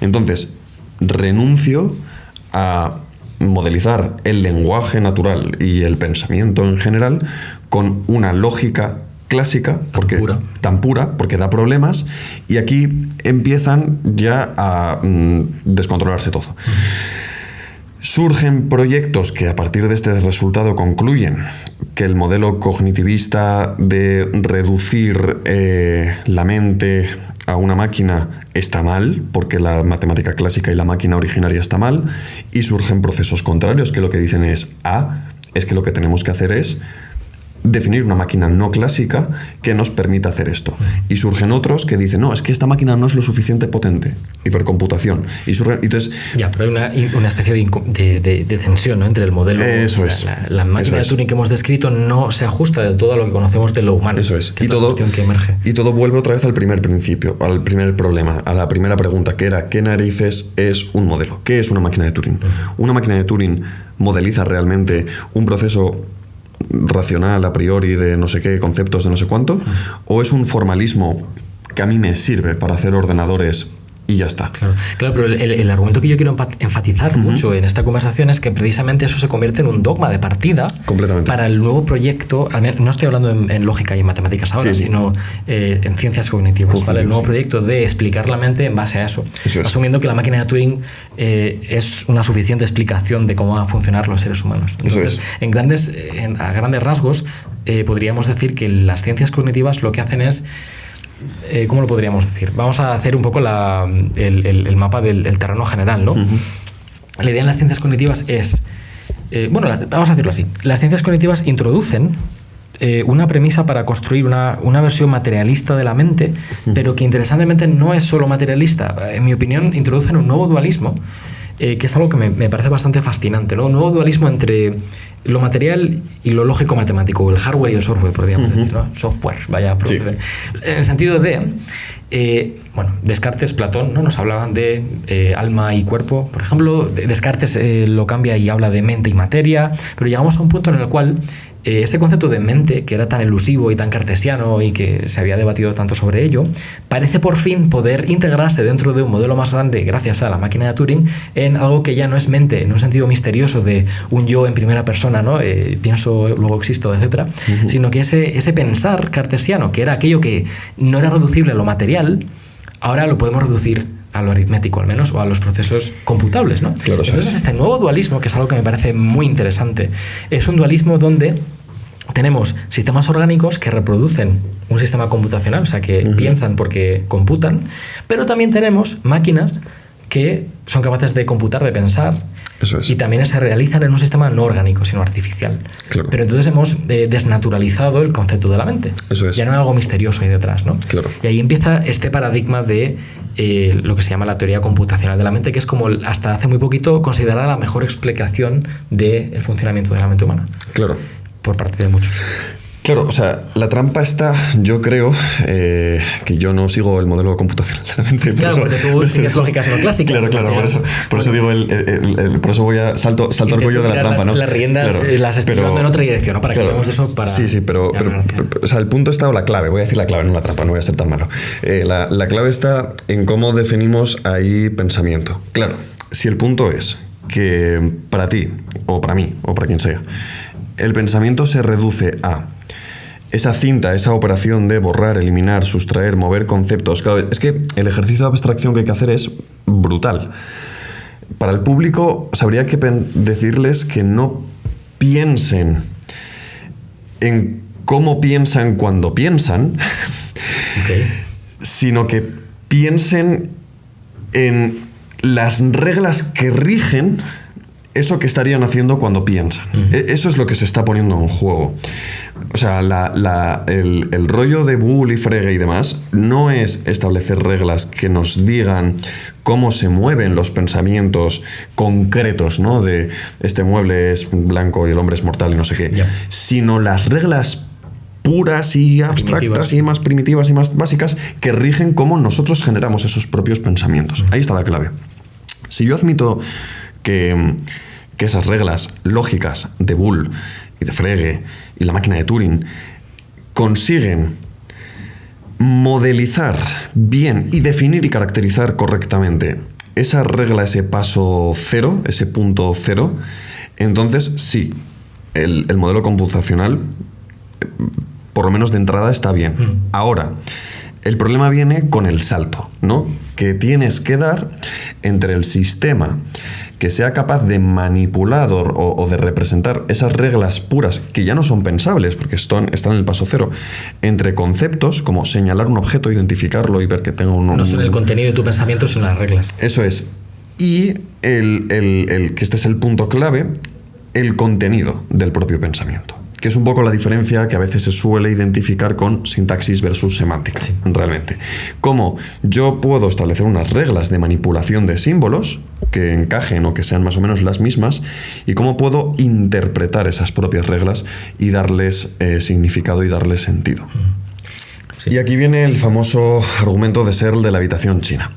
Entonces, renuncio a modelizar el lenguaje natural y el pensamiento en general con una lógica clásica tan pura, porque da problemas, y aquí empiezan ya a descontrolarse todo. Surgen proyectos que a partir de este resultado concluyen que el modelo cognitivista de reducir la mente a una máquina está mal, porque la matemática clásica y la máquina originaria está mal, y surgen procesos contrarios que lo que dicen es que lo que tenemos que hacer es definir una máquina no clásica que nos permita hacer esto. Y surgen otros que dicen, no, es que esta máquina no es lo suficiente potente, hipercomputación. Entonces, pero hay una especie de tensión, ¿no?, entre el modelo. Eso es. La máquina de Turing que hemos descrito no se ajusta del todo a lo que conocemos de lo humano. Eso es. Que es la cuestión que emerge. Y todo vuelve otra vez al primer principio, al primer problema, a la primera pregunta, que era, ¿qué narices es un modelo? ¿Qué es una máquina de Turing? Una máquina de Turing modeliza realmente un proceso racional a priori de no sé qué, conceptos de no sé cuánto, o es un formalismo que a mí me sirve para hacer ordenadores y ya está. Claro, pero el argumento que yo quiero enfatizar mucho en esta conversación es que precisamente eso se convierte en un dogma de partida para el nuevo proyecto. No estoy hablando en lógica y en matemáticas ahora, sino en ciencias cognitivas, ¿vale? El nuevo proyecto de explicar la mente en base a eso, asumiendo que la máquina de Turing es una suficiente explicación de cómo van a funcionar los seres humanos. Entonces, a grandes rasgos, podríamos decir que las ciencias cognitivas lo que hacen es... ¿cómo lo podríamos decir? Vamos a hacer un poco el mapa del terreno general, ¿no? La idea en las ciencias cognitivas es... vamos a decirlo así. Las ciencias cognitivas introducen una premisa para construir una versión materialista de la mente, pero que interesantemente no es solo materialista. En mi opinión, introducen un nuevo dualismo, que es algo que me parece bastante fascinante, ¿no? Un nuevo dualismo entre lo material y lo lógico matemático, el hardware y el software, podríamos decir, ¿no? Software, vaya a proceder. En el sentido de, Descartes, Platón, ¿no? Nos hablaban de alma y cuerpo. Por ejemplo, Descartes lo cambia y habla de mente y materia, pero llegamos a un punto en el cual ese concepto de mente, que era tan elusivo y tan cartesiano y que se había debatido tanto sobre ello, parece por fin poder integrarse dentro de un modelo más grande gracias a la máquina de Turing en algo que ya no es mente, en un sentido misterioso de un yo en primera persona, ¿no? Pienso, luego existo, etcétera, sino que ese pensar cartesiano, que era aquello que no era reducible a lo material, ahora lo podemos reducir a lo aritmético al menos, o a los procesos computables, ¿no? Claro, entonces este nuevo dualismo, que es algo que me parece muy interesante, es un dualismo donde tenemos sistemas orgánicos que reproducen un sistema computacional, o sea, que piensan porque computan, pero también tenemos máquinas que son capaces de computar, de pensar, y también se realizan en un sistema no orgánico, sino artificial. Claro. Pero entonces hemos desnaturalizado el concepto de la mente. Eso es. Ya no hay algo misterioso ahí detrás, ¿no? Claro. Y ahí empieza este paradigma de lo que se llama la teoría computacional de la mente, que es como hasta hace muy poquito considerada la mejor explicación del funcionamiento de la mente humana. Claro. Por parte de muchos. Claro, o sea, la trampa está, yo creo, que yo no sigo el modelo computacional de la mente. Claro, porque tú sigues lógicas no clásicas. Claro, por eso digo, por eso voy a salto el cuello de la trampa, ¿no? Las riendas las estoy llevando en otra dirección, ¿no? Para que veamos eso para... Sí, pero o sea, el punto está, o la clave, voy a decir la clave, no la trampa, no voy a ser tan malo. La clave está en cómo definimos ahí pensamiento. Claro, si el punto es que para ti, o para mí, o para quien sea, el pensamiento se reduce a esa cinta, esa operación de borrar, eliminar, sustraer, mover conceptos. Claro, es que el ejercicio de abstracción que hay que hacer es brutal. Para el público, habría que decirles que no piensen en cómo piensan cuando piensan, sino que piensen en las reglas que rigen eso que estarían haciendo cuando piensan. Eso es lo que se está poniendo en juego. O sea, el rollo de Boole y Frege y demás no es establecer reglas que nos digan cómo se mueven los pensamientos concretos, ¿no? De este mueble es blanco y el hombre es mortal y no sé qué, sino las reglas puras y abstractas y más primitivas y más básicas que rigen cómo nosotros generamos esos propios pensamientos. Ahí está la clave. Si yo admito que esas reglas lógicas de Boole y de Frege y la máquina de Turing consiguen modelizar bien y definir y caracterizar correctamente esa regla, ese paso cero, ese punto cero, entonces sí, el modelo computacional, por lo menos de entrada, está bien. Ahora, el problema viene con el salto, ¿no? Que tienes que dar entre el sistema que sea capaz de manipular o de representar esas reglas puras que ya no son pensables porque están en el paso cero, entre conceptos como señalar un objeto, identificarlo y ver que tenga no son el contenido de tu pensamiento, son las reglas. Eso es. Y que este es el punto clave, el contenido del propio pensamiento, que es un poco la diferencia que a veces se suele identificar con sintaxis versus semántica, realmente. Como yo puedo establecer unas reglas de manipulación de símbolos que encajen o que sean más o menos las mismas, y cómo puedo interpretar esas propias reglas y darles significado y darles sentido. Sí. Y aquí viene el famoso argumento de Searle de la habitación china.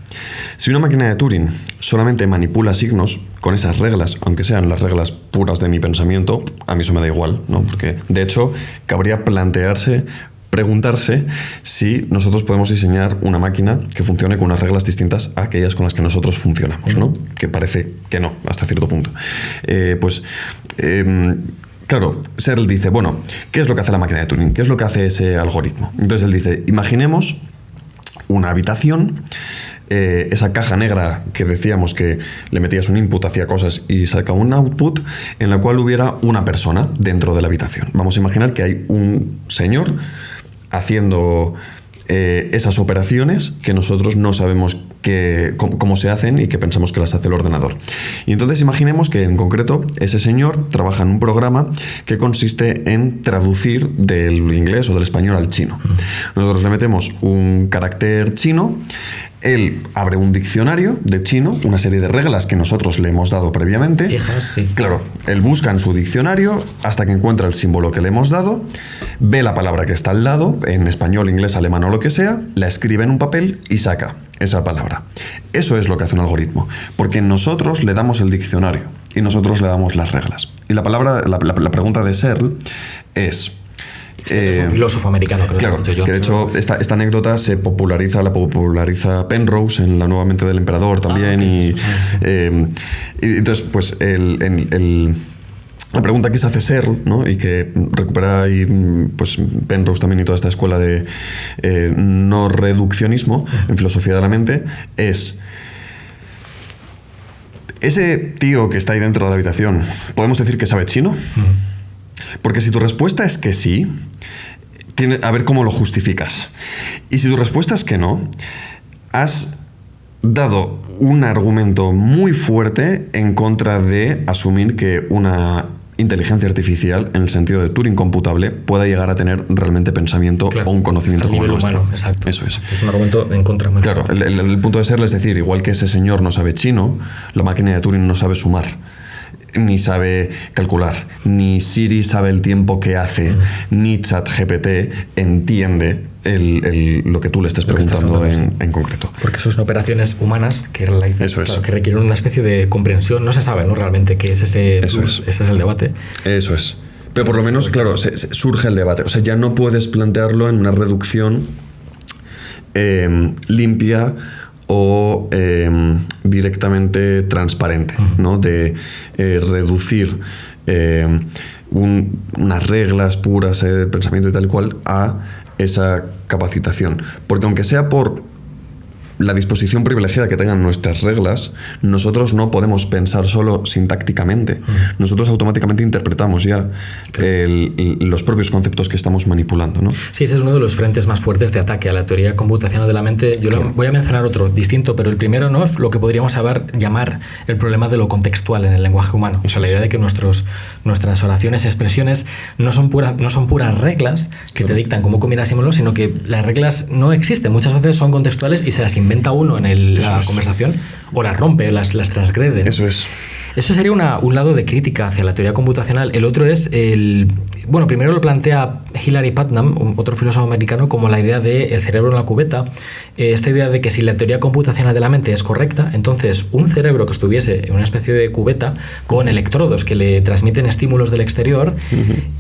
Si una máquina de Turing solamente manipula signos con esas reglas, aunque sean las reglas puras de mi pensamiento, a mí eso me da igual, ¿no? Porque, de hecho, cabría preguntarse si nosotros podemos diseñar una máquina que funcione con unas reglas distintas a aquellas con las que nosotros funcionamos, ¿no? Que parece que no, hasta cierto punto. Claro, Searle dice, bueno, ¿qué es lo que hace la máquina de Turing? ¿Qué es lo que hace ese algoritmo? Entonces él dice, imaginemos una habitación, esa caja negra que decíamos que le metías un input, hacía cosas y sacaba un output, en la cual hubiera una persona dentro de la habitación. Vamos a imaginar que hay un señor haciendo esas operaciones que nosotros no sabemos cómo se hacen y que pensamos que las hace el ordenador. Y entonces imaginemos que en concreto ese señor trabaja en un programa que consiste en traducir del inglés o del español al chino. Nosotros le metemos un carácter chino, él abre un diccionario de chino, una serie de reglas que nosotros le hemos dado previamente. Fijas, sí. Claro, él busca en su diccionario hasta que encuentra el símbolo que le hemos dado, ve la palabra que está al lado, en español, inglés, alemán o lo que sea, la escribe en un papel y saca esa palabra. Eso es lo que hace un algoritmo, porque nosotros le damos el diccionario y nosotros le damos las reglas. Y la pregunta de Searle es... Es un filósofo americano, creo. Claro, que de hecho esta anécdota la populariza Penrose en La nueva mente del emperador también. Okay. Y entonces, pues la pregunta que se hace Searle, ¿no? Y que recupera ahí, pues, Penrose también y toda esta escuela de no reduccionismo en filosofía de la mente, es: ese tío que está ahí dentro de la habitación, ¿podemos decir que sabe chino? Porque si tu respuesta es que sí, a ver cómo lo justificas. Y si tu respuesta es que no, has dado un argumento muy fuerte en contra de asumir que una inteligencia artificial, en el sentido de Turing computable, pueda llegar a tener realmente pensamiento, claro, o un conocimiento como el nuestro. Humano, exacto. Eso es. Es un argumento en contra. Claro, el punto de Searle es decir, igual que ese señor no sabe chino, la máquina de Turing no sabe sumar, ni sabe calcular, ni Siri sabe el tiempo que hace, ni ChatGPT entiende lo que tú le estés preguntando en concreto. Porque eso son operaciones humanas que realizan, eso es. Claro, que requieren una especie de comprensión. No se sabe, ¿no? Realmente qué es ese. Eso es. Ese es el debate. Eso es. Pero por lo menos, claro, surge el debate. O sea, ya no puedes plantearlo en una reducción limpia o directamente transparente, ¿no? De reducir unas reglas puras de pensamiento y tal y cual a esa capacitación. Porque aunque sea por la disposición privilegiada que tengan nuestras reglas, nosotros no podemos pensar solo sintácticamente. Nosotros automáticamente interpretamos ya los propios conceptos que estamos manipulando, ¿no? Sí, ese es uno de los frentes más fuertes de ataque a la teoría computacional de la mente. Yo voy a mencionar otro distinto, pero el primero no es lo que podríamos llamar el problema de lo contextual en el lenguaje humano. O sea, la idea de que nuestras oraciones, expresiones no son puras reglas que te dictan cómo combinar símbolos, sino que las reglas no existen. Muchas veces son contextuales y se las inventa uno en la conversación, o las rompe, las transgrede. Eso es. Eso sería un lado de crítica hacia la teoría computacional. El otro es bueno, primero lo plantea Hilary Putnam, otro filósofo americano, como la idea de el cerebro en la cubeta. Esta idea de que si la teoría computacional de la mente es correcta, entonces un cerebro que estuviese en una especie de cubeta con electrodos que le transmiten estímulos del exterior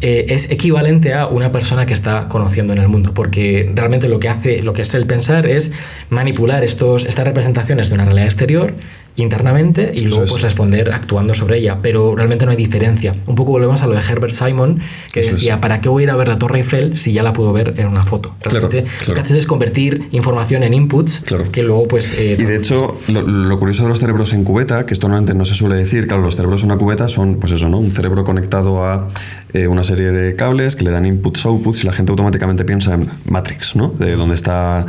es equivalente a una persona que está conociendo en el mundo, porque realmente lo que es el pensar es manipular estas representaciones de una realidad exterior internamente y luego pues responder actuando sobre ella, pero realmente no hay diferencia. Un poco volvemos a lo de Herbert Simon, que decía, ¿para qué voy a ir a ver la Torre Eiffel si ya la puedo ver en una foto? Realmente lo que haces es convertir información en inputs que luego pues... y de hecho, lo curioso de los cerebros en cubeta, que esto normalmente no se suele decir, claro, los cerebros en una cubeta son, pues eso, ¿no? Un cerebro conectado a una serie de cables que le dan inputs, outputs, y la gente automáticamente piensa en Matrix, ¿no? De donde está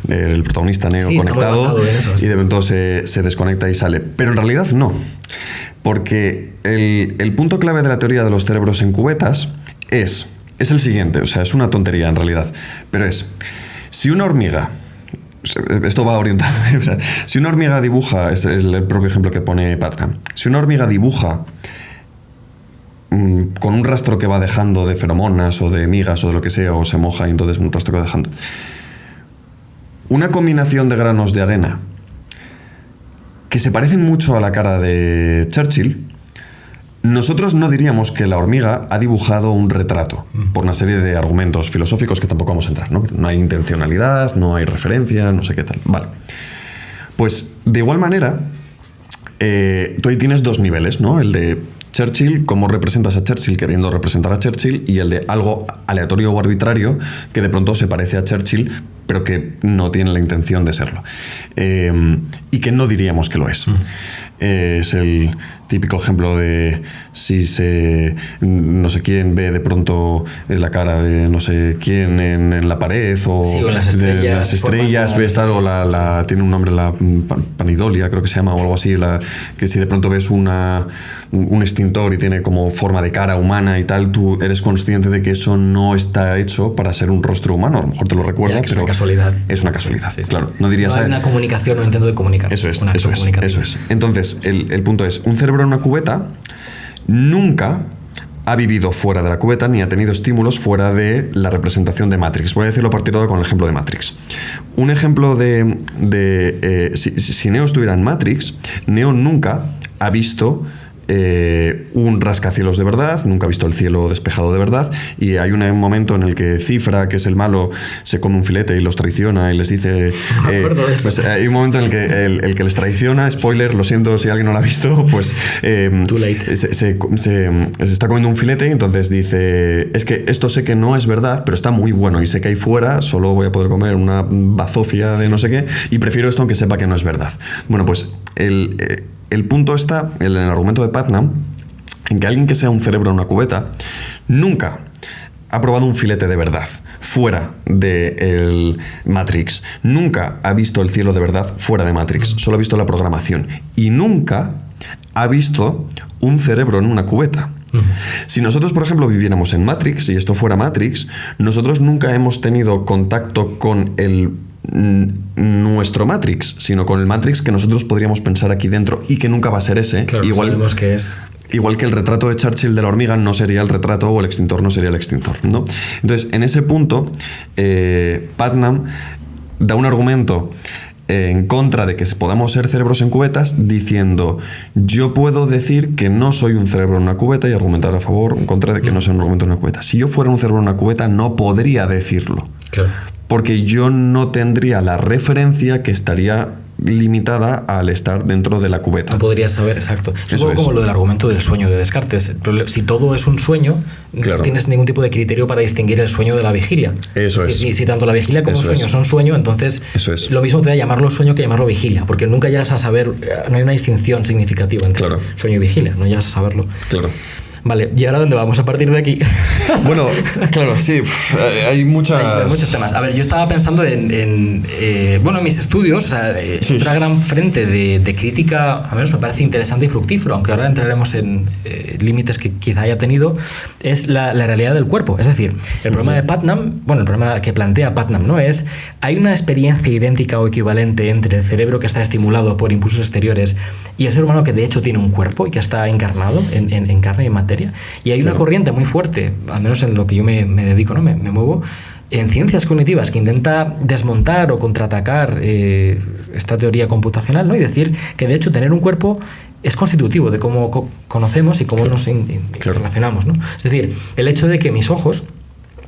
el protagonista Neo conectado, y de pronto se desconecta y sale. Pero en realidad no. Porque el punto clave de la teoría de los cerebros en cubetas es el siguiente, o sea, es una tontería en realidad, pero si una hormiga, esto va orientado, o sea, si una hormiga dibuja, es el propio ejemplo que pone Putnam, si una hormiga dibuja con un rastro que va dejando de feromonas o de migas o de lo que sea, o se moja y entonces un rastro que va dejando, una combinación de granos de arena que se parecen mucho a la cara de Churchill, nosotros no diríamos que la hormiga ha dibujado un retrato, por una serie de argumentos filosóficos que tampoco vamos a entrar, ¿no? No hay intencionalidad, no hay referencia, no sé qué tal. Vale. Pues, de igual manera, tú ahí tienes dos niveles, ¿no? El de Churchill, cómo representas a Churchill queriendo representar a Churchill, y el de algo aleatorio o arbitrario que de pronto se parece a Churchill, pero que no tiene la intención de serlo. Y que no diríamos que lo es. Es el típico ejemplo de si no sé quién ve de pronto la cara de no sé quién en la pared, o sí, o de las estrellas ves tal, o tiene un nombre, la panidolia creo que se llama, o algo así, que si de pronto ves un extintor y tiene como forma de cara humana y tal, tú eres consciente de que eso no está hecho para ser un rostro humano. A lo mejor te lo recuerda, pero es una casualidad. Sí, sí. Claro, no dirías... No hay una comunicación, no intento de comunicar. Eso es. Entonces, el punto es, un cerebro en una cubeta nunca ha vivido fuera de la cubeta ni ha tenido estímulos fuera de la representación de Matrix. Voy a decirlo a partir de ahora con el ejemplo de Matrix. Un ejemplo si Neo estuviera en Matrix, Neo nunca ha visto un rascacielos de verdad, nunca ha visto el cielo despejado de verdad, y hay un momento en el que Cifra, que es el malo, se come un filete y los traiciona y les dice pues hay un momento en el que el que les traiciona, spoiler, lo siento si alguien no lo ha visto, pues Too late. se está comiendo un filete y entonces dice, es que esto sé que no es verdad, pero está muy bueno y sé que ahí fuera solo voy a poder comer una bazofia de no sé qué y prefiero esto aunque sepa que no es verdad. Bueno, pues el punto está en el argumento de Putnam en que alguien que sea un cerebro en una cubeta nunca ha probado un filete de verdad fuera del Matrix, nunca ha visto el cielo de verdad fuera de Matrix, solo ha visto la programación y nunca ha visto un cerebro en una cubeta. Si nosotros, por ejemplo, viviéramos en Matrix y esto fuera Matrix, nosotros nunca hemos tenido contacto con nuestro Matrix, sino con el Matrix que nosotros podríamos pensar aquí dentro y que nunca va a ser ese. Claro, sabemos que es. Igual que el retrato de Churchill de la hormiga no sería el retrato o el extintor no sería el extintor, ¿no? Entonces, en ese punto, Putnam da un argumento en contra de que podamos ser cerebros en cubetas, diciendo, yo puedo decir que no soy un cerebro en una cubeta y argumentar a favor o en contra de que no sea un argumento en una cubeta. Si yo fuera un cerebro en una cubeta, no podría decirlo. Claro. Porque yo no tendría la referencia que estaría limitada al estar dentro de la cubeta. No podrías saber, exacto. Es un poco como lo del argumento del sueño de Descartes. Si todo es un sueño, claro, no tienes ningún tipo de criterio para distinguir el sueño de la vigilia. Eso es. Y si tanto la vigilia como el sueño son sueño, entonces lo mismo te da llamarlo sueño que llamarlo vigilia, porque nunca llegas a saber, no hay una distinción significativa entre sueño y vigilia, no llegas a saberlo. Claro. Vale, ¿y ahora dónde vamos a partir de aquí? Bueno, claro, sí, hay muchos temas. A ver, yo estaba pensando en mis estudios, o sea, otra gran frente de crítica, a menos me parece interesante y fructífero, aunque ahora entraremos en límites que quizá haya tenido, es la realidad del cuerpo. Es decir, el problema de Putnam, el problema que plantea Putnam, ¿no? Hay una experiencia idéntica o equivalente entre el cerebro que está estimulado por impulsos exteriores y el ser humano que de hecho tiene un cuerpo y que está encarnado en carne y materia. Y hay una corriente muy fuerte, al menos en lo que yo me dedico, ¿no? Me muevo en ciencias cognitivas, que intenta desmontar o contraatacar esta teoría computacional, ¿no? Y decir que de hecho tener un cuerpo es constitutivo de cómo conocemos y cómo nos relacionamos, ¿no? Es decir, el hecho de que mis ojos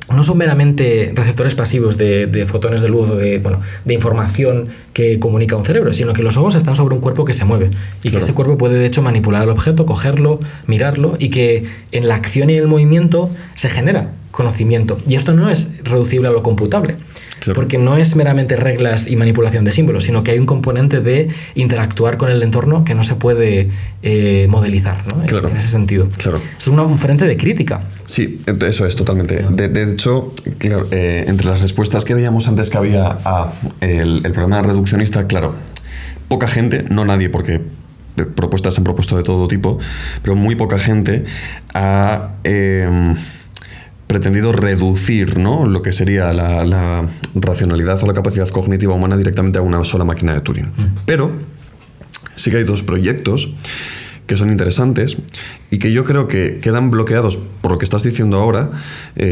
no son meramente receptores pasivos de fotones de luz o de información que comunica un cerebro, sino que los ojos están sobre un cuerpo que se mueve y que ese cuerpo puede de hecho manipular al objeto, cogerlo, mirarlo, y que en la acción y el movimiento se genera conocimiento. Y esto no es reducible a lo computable, porque no es meramente reglas y manipulación de símbolos, sino que hay un componente de interactuar con el entorno que no se puede modelizar, ¿no? En ese sentido. Claro. Es un frente de crítica. Sí, eso es totalmente. De hecho, claro, entre las respuestas que veíamos antes que había a el problema reduccionista, claro, poca gente, no nadie, porque propuestas se han propuesto de todo tipo, pero muy poca gente ha pretendido reducir, ¿no?, lo que sería la racionalidad o la capacidad cognitiva humana directamente a una sola máquina de Turing. Pero sí que hay dos proyectos que son interesantes y que yo creo que quedan bloqueados por lo que estás diciendo ahora,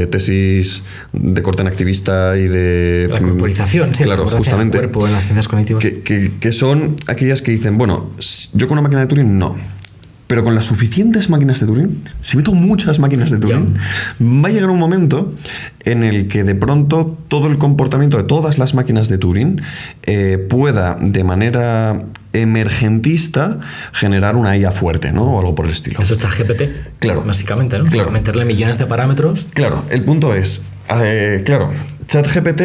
tesis de corte en activista y de... La corporización, sí, claro, justamente, del cuerpo en las ciencias cognitivas. Que son aquellas que dicen, bueno, yo con una máquina de Turing no. Pero con las suficientes máquinas de Turing, si meto muchas máquinas de Turing, va a llegar un momento en el que de pronto todo el comportamiento de todas las máquinas de Turing pueda de manera emergentista generar una IA fuerte, ¿no? O algo por el estilo. Eso está GPT. Claro. Básicamente, ¿no? Claro. Meterle millones de parámetros. Claro, el punto es, claro, ChatGPT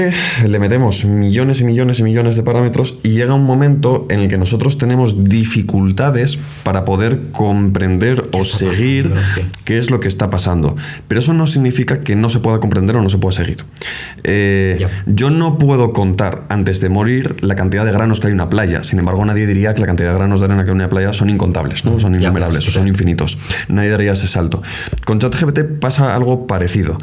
le metemos millones y millones y millones de parámetros y llega un momento en el que nosotros tenemos dificultades para poder comprender o seguir qué es lo que está pasando. Pero eso no significa que no se pueda comprender o no se pueda seguir. Yo no puedo contar antes de morir la cantidad de granos que hay en una playa. Sin embargo, nadie diría que la cantidad de granos de arena que hay en una playa son incontables, ¿no? Son innumerables o son infinitos. Nadie daría ese salto. Con ChatGPT pasa algo parecido,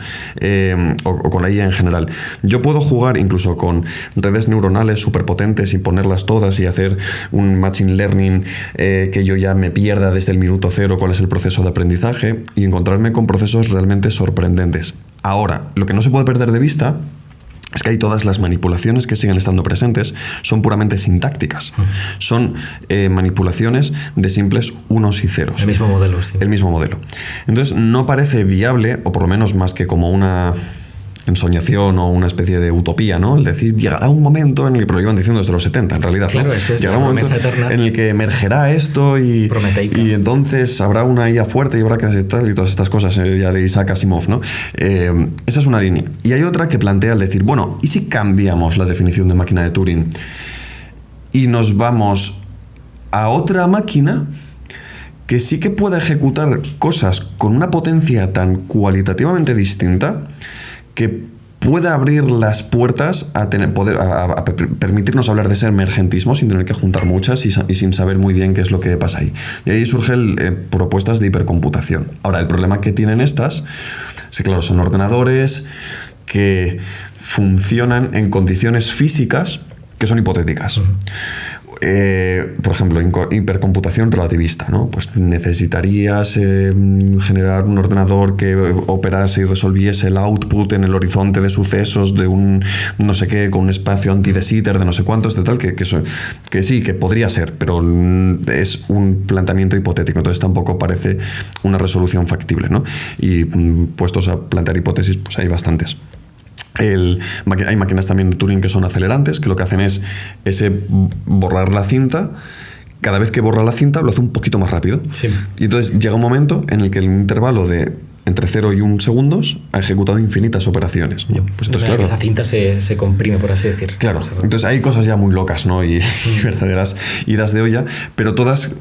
o con la IA en general. Yo puedo jugar incluso con redes neuronales superpotentes y ponerlas todas y hacer un machine learning que yo ya me pierda desde el minuto cero cuál es el proceso de aprendizaje y encontrarme con procesos realmente sorprendentes. Ahora, lo que no se puede perder de vista es que hay todas las manipulaciones que siguen estando presentes, son puramente sintácticas. Son manipulaciones de simples unos y ceros. El mismo modelo, sí. El mismo modelo. Entonces, no parece viable, o por lo menos más que como una ensoñación o una especie de utopía, ¿no? Es decir, llegará un momento en el que, pero lo iban diciendo desde los 70, en realidad, claro, ¿no? Eso es llegará un momento en el que emergerá esto y entonces habrá una IA fuerte y habrá que aceptar y todas estas cosas ya de Isaac Asimov, ¿no? Esa es una línea. Y hay otra que plantea el decir, bueno, ¿y si cambiamos la definición de máquina de Turing y nos vamos a otra máquina que sí que pueda ejecutar cosas con una potencia tan cualitativamente distinta que pueda abrir las puertas a permitirnos hablar de ese emergentismo sin tener que juntar muchas y sin saber muy bien qué es lo que pasa ahí? Y ahí surgen propuestas de hipercomputación. Ahora, el problema que tienen estas es que, claro, son ordenadores que funcionan en condiciones físicas que son hipotéticas. Por ejemplo, hipercomputación relativista, ¿no? Pues necesitarías generar un ordenador que operase y resolviese el output en el horizonte de sucesos de un no sé qué, con un espacio anti-de Sitter de no sé cuántos, de tal, que sí, que podría ser, pero es un planteamiento hipotético, entonces tampoco parece una resolución factible, ¿no? Y puestos a plantear hipótesis, pues hay bastantes. Hay máquinas también de Turing que son acelerantes, que lo que hacen es borrar la cinta. Cada vez que borra la cinta lo hace un poquito más rápido. Sí. Y entonces llega un momento en el que en un intervalo de entre 0 y 1 segundos ha ejecutado infinitas operaciones. Pues entonces, claro, esa cinta se comprime, por así decir. Claro, entonces hay cosas ya muy locas, ¿no? Y verdaderas idas de olla, pero todas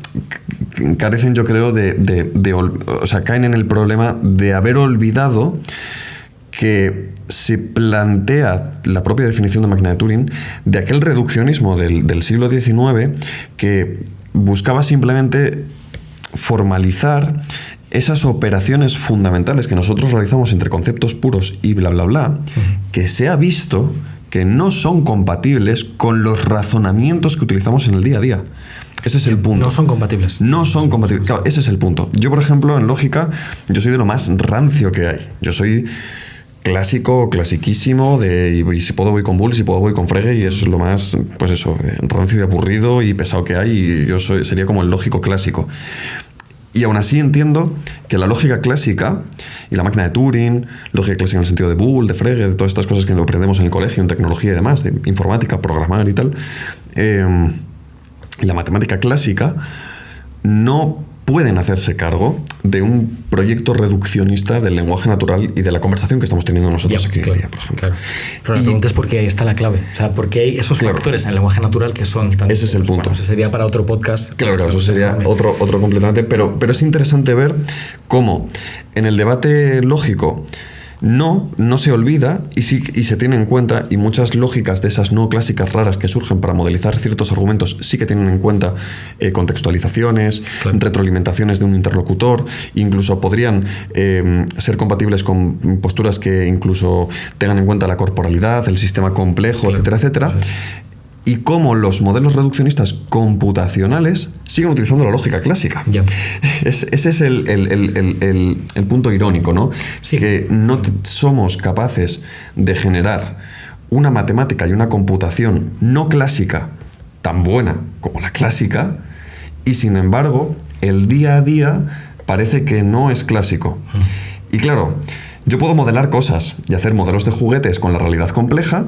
carecen, yo creo, o sea, caen en el problema de haber olvidado que se plantea la propia definición de máquina de Turing de aquel reduccionismo del siglo XIX que buscaba simplemente formalizar esas operaciones fundamentales que nosotros realizamos entre conceptos puros y bla, bla, bla, que se ha visto que no son compatibles con los razonamientos que utilizamos en el día a día. Ese es el punto. No son compatibles. No son compatibles. Claro, ese es el punto. Yo, por ejemplo, en lógica, yo soy de lo más rancio que hay. Yo soy clásico, clasiquísimo, y si puedo voy con Bull, si puedo voy con Frege, y eso es lo más, pues eso, rancio y aburrido y pesado que hay, y yo sería como el lógico clásico. Y aún así entiendo que la lógica clásica y la máquina de Turing, lógica clásica en el sentido de Bull, de Frege, de todas estas cosas que aprendemos en el colegio, en tecnología y demás, de informática, programar y tal, y la matemática clásica no pueden hacerse cargo de un proyecto reduccionista del lenguaje natural y de la conversación que estamos teniendo nosotros aquí en día, por ejemplo. Claro. Pero la pregunta es por qué ahí está la clave. O sea, ¿por qué hay esos factores en el lenguaje natural que son tan... Ese es el punto. Bueno, eso sería para otro podcast. Claro, eso sería otro completamente. Pero es interesante ver cómo en el debate lógico no se olvida y se tiene en cuenta, y muchas lógicas de esas no clásicas raras que surgen para modelizar ciertos argumentos sí que tienen en cuenta contextualizaciones, retroalimentaciones de un interlocutor, incluso podrían ser compatibles con posturas que incluso tengan en cuenta la corporalidad, el sistema complejo, etcétera, etcétera. y cómo los modelos reduccionistas computacionales siguen utilizando la lógica clásica. Ya. Ese es el punto irónico, ¿no? Sí. Que no somos capaces de generar una matemática y una computación no clásica tan buena como la clásica, y sin embargo, el día a día parece que no es clásico. Y claro, yo puedo modelar cosas y hacer modelos de juguetes con la realidad compleja,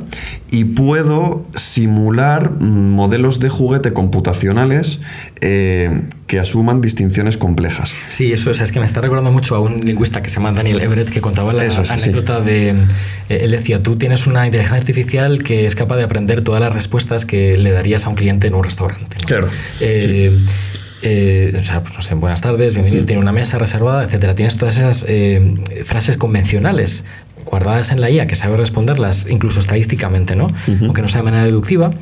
y puedo simular modelos de juguete computacionales que asuman distinciones complejas. Sí, eso es que me está recordando mucho a un lingüista que se llama Daniel Everett, que contaba la anécdota de... él decía, tú tienes una inteligencia artificial que es capaz de aprender todas las respuestas que le darías a un cliente en un restaurante, ¿no? Claro. O sea, pues no sé, buenas tardes, bienvenido, tiene una mesa reservada, etcétera. Tienes todas esas frases convencionales guardadas en la IA que sabe responderlas, incluso estadísticamente, ¿no? Aunque no sea de manera deductiva.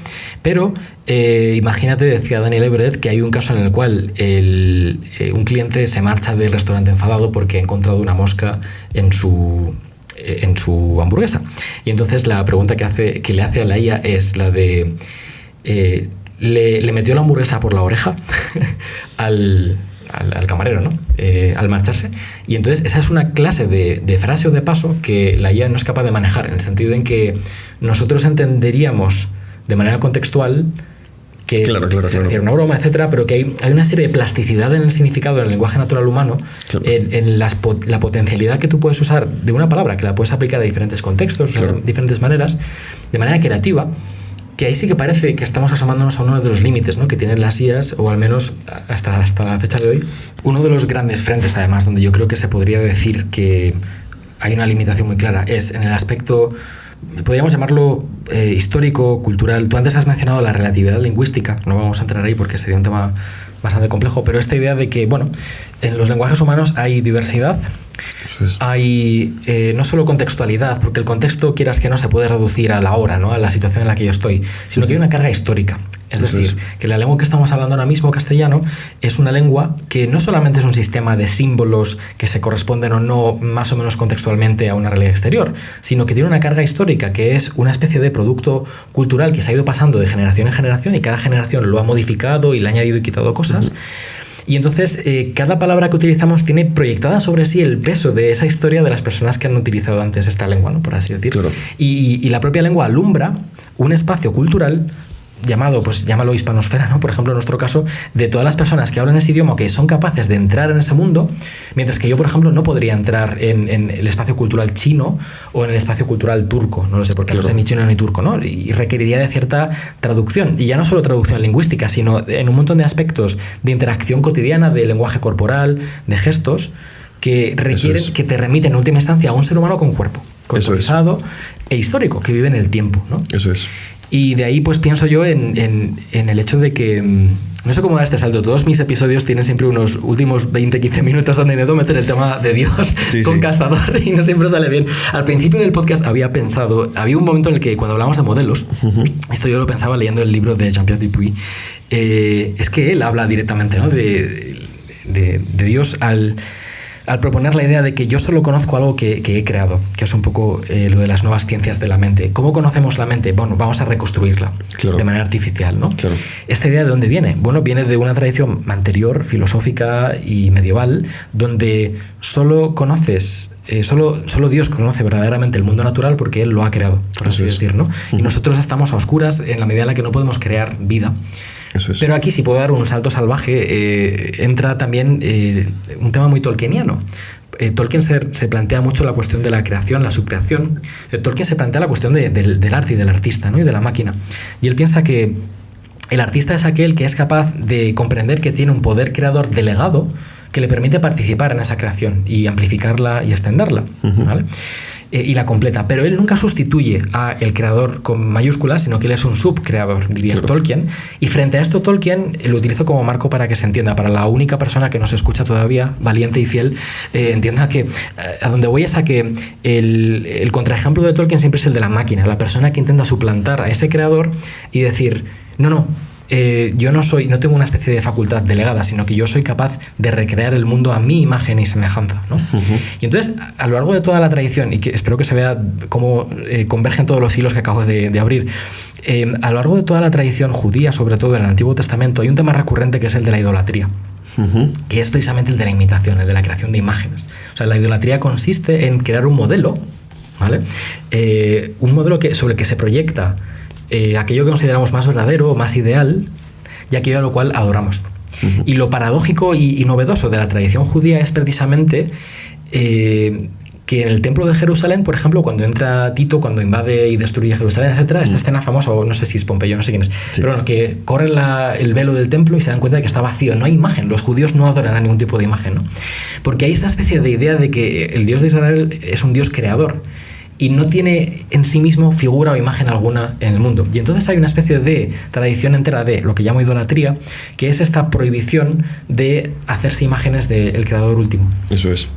Pero imagínate, decía Daniel Everett, que hay un caso en el cual un cliente se marcha del restaurante enfadado porque ha encontrado una mosca en su hamburguesa. Y entonces la pregunta que le hace a la IA es la de... Le metió la hamburguesa por la oreja al camarero, ¿no? Al marcharse. Y entonces esa es una clase de frase o de paso que la IA no es capaz de manejar, en el sentido en que nosotros entenderíamos de manera contextual que se refiere a una broma, etcétera, pero que hay una serie de plasticidad en el significado del lenguaje natural humano, en la potencialidad que tú puedes usar de una palabra, que la puedes aplicar a diferentes contextos, de diferentes maneras, de manera creativa, que ahí sí que parece que estamos asomándonos a uno de los límites, ¿no?, que tienen las IAs, o al menos hasta la fecha de hoy. Uno de los grandes frentes, además, donde yo creo que se podría decir que hay una limitación muy clara, es en el aspecto, podríamos llamarlo histórico, cultural. Tú antes has mencionado la relatividad lingüística, no vamos a entrar ahí porque sería un tema bastante complejo, pero esta idea de que, bueno, en los lenguajes humanos hay diversidad, hay no solo contextualidad, porque el contexto, quieras que no, se puede reducir a la hora, ¿no?, a la situación en la que yo estoy, sino que hay una carga histórica. Es decir, que la lengua que estamos hablando ahora mismo, castellano, es una lengua que no solamente es un sistema de símbolos que se corresponden o no más o menos contextualmente a una realidad exterior, sino que tiene una carga histórica, que es una especie de producto cultural que se ha ido pasando de generación en generación, y cada generación lo ha modificado y le ha añadido y quitado cosas. Y entonces cada palabra que utilizamos tiene proyectada sobre sí el peso de esa historia de las personas que han utilizado antes esta lengua, ¿no?, por así decirlo. Claro. Y la propia lengua alumbra un espacio cultural llamado, pues llámalo hispanosfera, ¿no?, por ejemplo, en nuestro caso, de todas las personas que hablan ese idioma, que son capaces de entrar en ese mundo, mientras que yo, por ejemplo, no podría entrar en el espacio cultural chino o en el espacio cultural turco, no lo sé, porque no sé ni chino ni turco, ¿no? Y requeriría de cierta traducción, y ya no solo traducción lingüística, sino en un montón de aspectos de interacción cotidiana, de lenguaje corporal, de gestos, que requieren, que te remiten en última instancia a un ser humano con cuerpo, corporizado e histórico, que vive en el tiempo, ¿no? Eso es. Y de ahí pues pienso yo en el hecho de que no sé cómo dar este salto. Todos mis episodios tienen siempre unos últimos 20-15 minutos donde intento meter el tema de Dios con cazador, y no siempre sale bien. Al principio del podcast había un momento en el que cuando hablamos de modelos, esto yo lo pensaba leyendo el libro de Jean-Pierre Dupuy, es que él habla directamente, ¿no?, de Dios al proponer la idea de que yo solo conozco algo que he creado, que es un poco lo de las nuevas ciencias de la mente. ¿Cómo conocemos la mente? Bueno, vamos a reconstruirla de manera artificial, ¿no? Claro. ¿Esta idea de dónde viene? Bueno, viene de una tradición anterior, filosófica y medieval, donde solo Dios conoce verdaderamente el mundo natural porque Él lo ha creado, por así decir, ¿no? Y nosotros estamos a oscuras en la medida en la que no podemos crear vida. Pero aquí, si puedo dar un salto salvaje, entra también un tema muy tolkieniano. Tolkien se plantea mucho la cuestión de la creación, la subcreación. Tolkien se plantea la cuestión del arte y del artista, ¿no?, y de la máquina. Y él piensa que el artista es aquel que es capaz de comprender que tiene un poder creador delegado que le permite participar en esa creación y amplificarla y extenderla, ¿vale? Y la completa, pero él nunca sustituye a el creador con mayúsculas, sino que él es un subcreador, diría Tolkien. Y frente a esto, Tolkien lo utilizo como marco para que se entienda, para la única persona que nos escucha todavía, valiente y fiel, entienda que a donde voy es a que el contraejemplo de Tolkien siempre es el de la máquina, la persona que intenta suplantar a ese creador y decir, no, yo no tengo una especie de facultad delegada, sino que yo soy capaz de recrear el mundo a mi imagen y semejanza, ¿no? Y entonces, a lo largo de toda la tradición, y que espero que se vea cómo convergen todos los hilos que acabo de abrir, a lo largo de toda la tradición judía, sobre todo en el Antiguo Testamento, hay un tema recurrente que es el de la idolatría. Que es precisamente el de la imitación, el de la creación de imágenes. O sea, la idolatría consiste en crear un modelo, ¿vale? Un modelo sobre el que se proyecta aquello que consideramos más verdadero, más ideal, y aquello a lo cual adoramos. Y lo paradójico y novedoso de la tradición judía es precisamente que en el templo de Jerusalén, por ejemplo, cuando entra Tito, cuando invade y destruye Jerusalén, etcétera, esta escena famosa, o no sé si es Pompeyo, no sé quién es, pero bueno, que corre el velo del templo y se dan cuenta de que está vacío, no hay imagen, los judíos no adoran a ningún tipo de imagen, ¿no? Porque hay esta especie de idea de que el Dios de Israel es un Dios creador y no tiene en sí mismo figura o imagen alguna en el mundo. Y entonces hay una especie de tradición entera de lo que llamo idolatría, que es esta prohibición de hacerse imágenes del creador último. Eso es.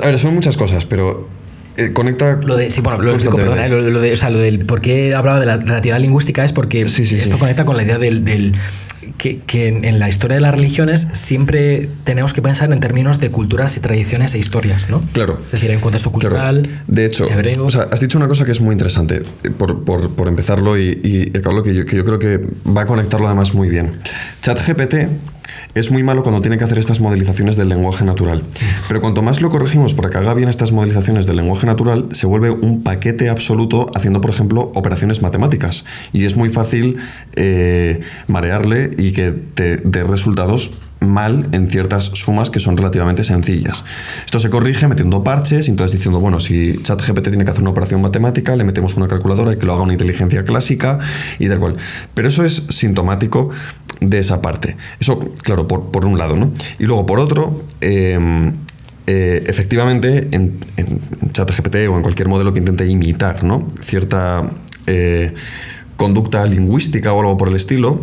A ver, son muchas cosas, pero conecta. Lo del por qué hablaba de la relatividad lingüística es porque esto conecta con la idea que en la historia de las religiones siempre tenemos que pensar en términos de culturas y tradiciones e historias, ¿no? Claro. Es decir, hay un contexto cultural. Claro. De hecho, hebreo. O sea, has dicho una cosa que es muy interesante por empezarlo y acabarlo, que yo creo que va a conectarlo además muy bien. ChatGPT es muy malo cuando tiene que hacer estas modelizaciones del lenguaje natural. Pero cuanto más lo corregimos para que haga bien estas modelizaciones del lenguaje natural, se vuelve un paquete absoluto haciendo, por ejemplo, operaciones matemáticas. Y es muy fácil marearle y que te dé resultados mal en ciertas sumas que son relativamente sencillas. Esto se corrige metiendo parches y entonces diciendo, bueno, si ChatGPT tiene que hacer una operación matemática, le metemos una calculadora y que lo haga una inteligencia clásica y tal cual. Pero eso es sintomático de esa parte. Eso, claro, por un lado, ¿no? Y luego, por otro, efectivamente, en ChatGPT o en cualquier modelo que intente imitar, ¿no?, cierta conducta lingüística o algo por el estilo,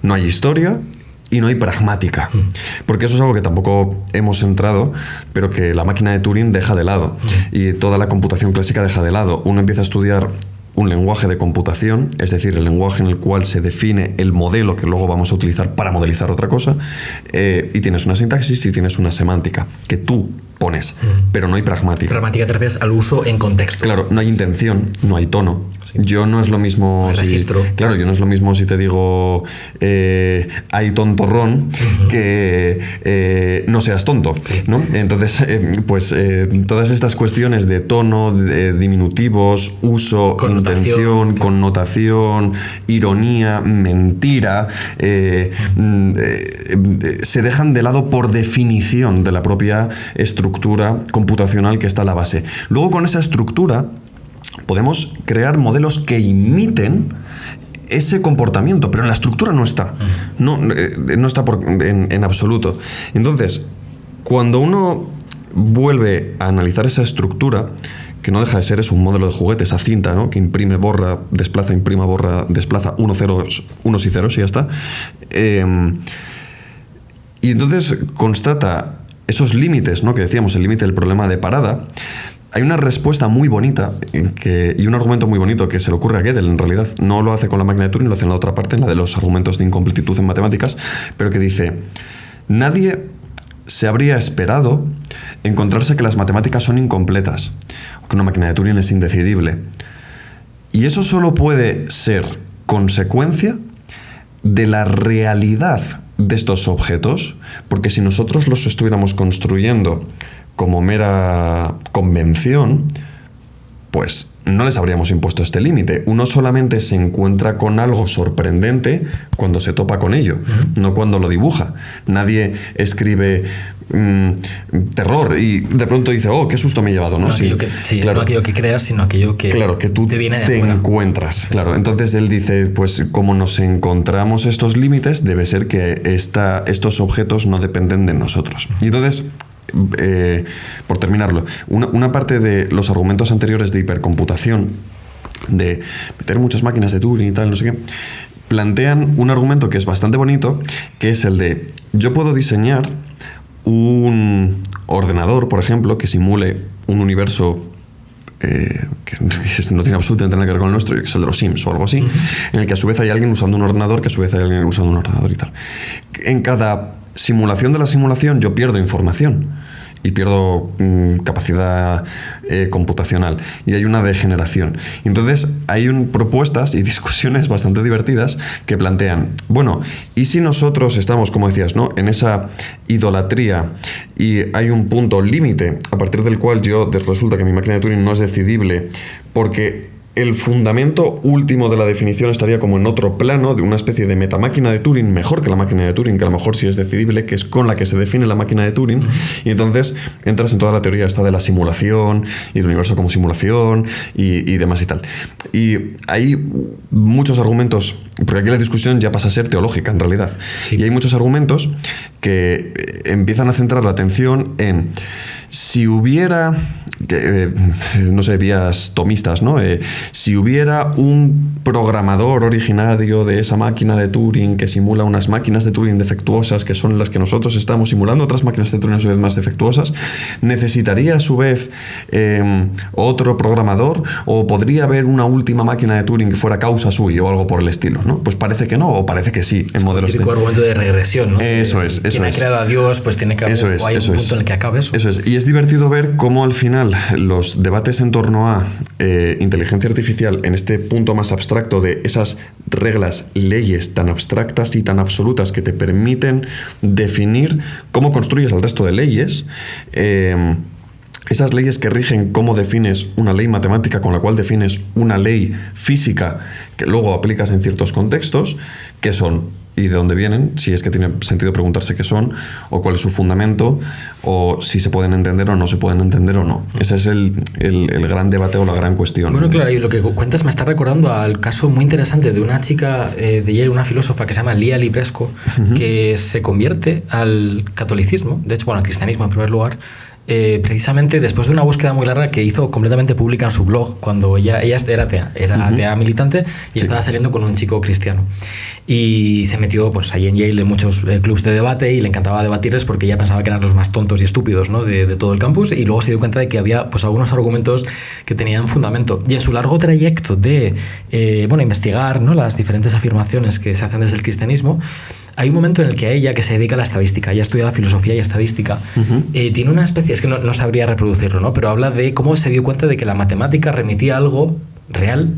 no hay historia y no hay pragmática. Porque eso es algo que tampoco hemos entrado, pero que la máquina de Turing deja de lado. Y toda la computación clásica deja de lado. Uno empieza a estudiar un lenguaje de computación, es decir, el lenguaje en el cual se define el modelo que luego vamos a utilizar para modelizar otra cosa, y tienes una sintaxis y tienes una semántica que tú pones, pero no hay pragmática. Pragmática te refieres al uso en contexto. Claro, no hay intención, no hay tono. Sí. Yo no es lo mismo no hay registro. Claro, yo no es lo mismo si te digo hay tontorrón que no seas tonto, sí, ¿no? Entonces, todas estas cuestiones de tono, de diminutivos, uso, intención, connotación, ironía, mentira, se dejan de lado por definición de la propia estructura computacional que está a la base. Luego, con esa estructura podemos crear modelos que imiten ese comportamiento, pero en la estructura no está. No está en absoluto. Entonces, cuando uno vuelve a analizar esa estructura, que no deja de ser, es un modelo de juguete, esa cinta, ¿no?, que imprime, borra, desplaza, imprima, borra, desplaza, unos y ceros y ya está. Y entonces constata esos límites, ¿no?, que decíamos, el límite del problema de parada. Hay una respuesta muy bonita y un argumento muy bonito que se le ocurre a Gödel, en realidad. No lo hace con la máquina de Turing, lo hace en la otra parte, en la de los argumentos de incompletitud en matemáticas, pero que dice: nadie se habría esperado encontrarse que las matemáticas son incompletas, o que una máquina de Turing es indecidible. Y eso solo puede ser consecuencia de la realidad de estos objetos, porque si nosotros los estuviéramos construyendo como mera convención, pues no les habríamos impuesto este límite. Uno solamente se encuentra con algo sorprendente cuando se topa con ello, no cuando lo dibuja. Nadie escribe terror y de pronto dice, oh, qué susto me he llevado, ¿no? No aquello, claro, no aquello que creas, sino aquello que, claro, que tú te encuentras. Claro. Entonces él dice, pues como nos encontramos estos límites, debe ser que estos objetos no dependen de nosotros. Y entonces, por terminarlo, una parte de los argumentos anteriores de hipercomputación, de meter muchas máquinas de Turing y tal, no sé qué, plantean un argumento que es bastante bonito, que es el de: yo puedo diseñar un ordenador, por ejemplo, que simule un universo que no tiene absolutamente nada que ver con el nuestro, que es el de los Sims o algo así, en el que a su vez hay alguien usando un ordenador, que a su vez hay alguien usando un ordenador y tal. En cada simulación de la simulación yo pierdo información y pierdo capacidad computacional, y hay una degeneración. Entonces hay propuestas y discusiones bastante divertidas que plantean, bueno, ¿y si nosotros estamos, como decías, ¿no?, en esa idolatría y hay un punto límite a partir del cual resulta que mi máquina de Turing no es decidible porque el fundamento último de la definición estaría como en otro plano, de una especie de metamáquina de Turing, mejor que la máquina de Turing, que a lo mejor sí es decidible, que es con la que se define la máquina de Turing, y entonces entras en toda la teoría esta de la simulación y del universo como simulación y demás y tal. Y hay muchos argumentos, porque aquí la discusión ya pasa a ser teológica en realidad, sí. Y hay muchos argumentos que empiezan a centrar la atención en si hubiera, no sé, vías tomistas, ¿no? Si hubiera un programador originario de esa máquina de Turing que simula unas máquinas de Turing defectuosas, que son las que nosotros estamos simulando, otras máquinas de Turing a su vez más defectuosas, ¿necesitaría a su vez otro programador? ¿O podría haber una última máquina de Turing que fuera causa suya o algo por el estilo, ¿no? Pues parece que no, o parece que sí, en modelos. Es un típico argumento de regresión, ¿no? Eso es. Quien ha creado a Dios, pues tiene que haber, o hay un punto en el que acabe eso. Eso es. Y es divertido ver cómo al final los debates en torno a inteligencia artificial, en este punto más abstracto de esas reglas, leyes tan abstractas y tan absolutas que te permiten definir cómo construyes el resto de leyes, esas leyes que rigen cómo defines una ley matemática con la cual defines una ley física que luego aplicas en ciertos contextos, ¿qué son? ¿Y de dónde vienen? Si es que tiene sentido preguntarse qué son, o cuál es su fundamento, o si se pueden entender o no se pueden entender o no. Ese es el gran debate o la gran cuestión. Bueno, claro, y lo que cuentas me está recordando al caso muy interesante de una chica de Yale, una filósofa que se llama Lia Libresco, que se convierte al catolicismo, de hecho, bueno, al cristianismo en primer lugar, precisamente después de una búsqueda muy larga que hizo completamente pública en su blog, cuando ella era atea militante y estaba saliendo con un chico cristiano, y se metió pues ahí en Yale en muchos clubs de debate y le encantaba debatirles porque ella pensaba que eran los más tontos y estúpidos, ¿no?, de todo el campus, y luego se dio cuenta de que había pues algunos argumentos que tenían fundamento, y en su largo trayecto de investigar, ¿no?, las diferentes afirmaciones que se hacen desde el cristianismo, hay un momento en el que a ella, que se dedica a la estadística, ella estudia filosofía y estadística, tiene una especie, es que no sabría reproducirlo, ¿no?, pero habla de cómo se dio cuenta de que la matemática remitía a algo real